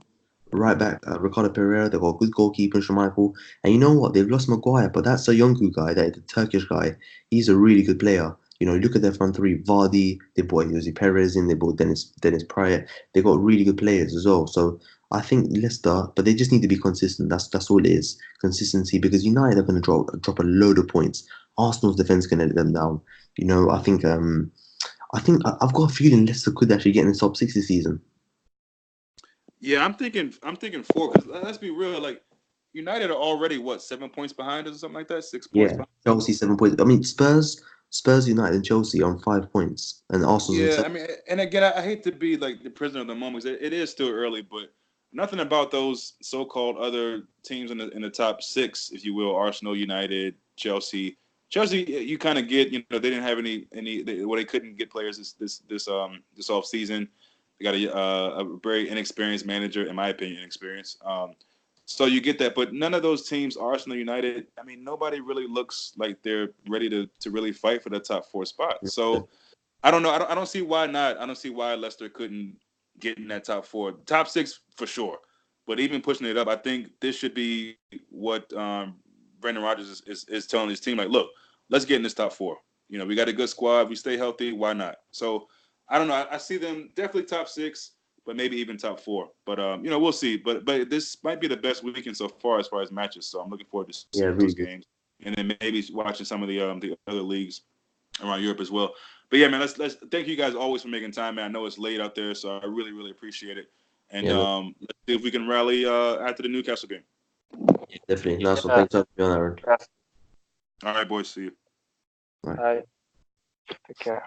right back, Ricardo Pereira. They've got a good goalkeeper, Schmeichel. And you know what? They've lost Maguire, but that's a Yonku guy, the Turkish guy. He's a really good player. Look at their front three. Vardy, they bought Jose Perez in, they bought Dennis Pryor. They got really good players as well. So I think Leicester, but they just need to be consistent. That's all it is. Consistency, because United are going to drop a load of points. Arsenal's defense going to let them down. I think I've got a feeling Leicester could actually get in the top 6 this season. Yeah, I'm thinking 4, because let's be real, like United are already 7 points behind us or something like that, 6 points behind. Chelsea 7 points. I mean, Spurs, United, and Chelsea on 5 points, and Arsenal's on 7. I mean, and again, I hate to be like the prisoner of the moment. It is still early, but nothing about those so-called other teams in the top 6, if you will, Arsenal, United, Chelsea. Chelsea, you kind of get, they didn't have they couldn't get players this off season. They got a very inexperienced manager, in my opinion, inexperienced. So you get that, but none of those teams, Arsenal, United, I mean, nobody really looks like they're ready to really fight for the top 4 spot. So I don't know. I don't see why not. I don't see why Leicester couldn't get in that top 4, top 6 for sure. But even pushing it up, I think this should be what Brendan Rodgers is telling his team. Like, look, let's get in this top 4. We got a good squad. We stay healthy. Why not? So I don't know. I see them definitely top 6, but maybe even top 4. But we'll see. But this might be the best weekend so far as matches. So I'm looking forward to seeing those games, and then maybe watching some of the other leagues around Europe as well. But yeah, man, let's thank you guys always for making time, man. I know it's late out there, so I really, really appreciate it. And let's see if we can rally after the Newcastle game. Yeah, definitely. Nice one. Thanks for being on, Aaron. All right, boys. See you. All right. Take care.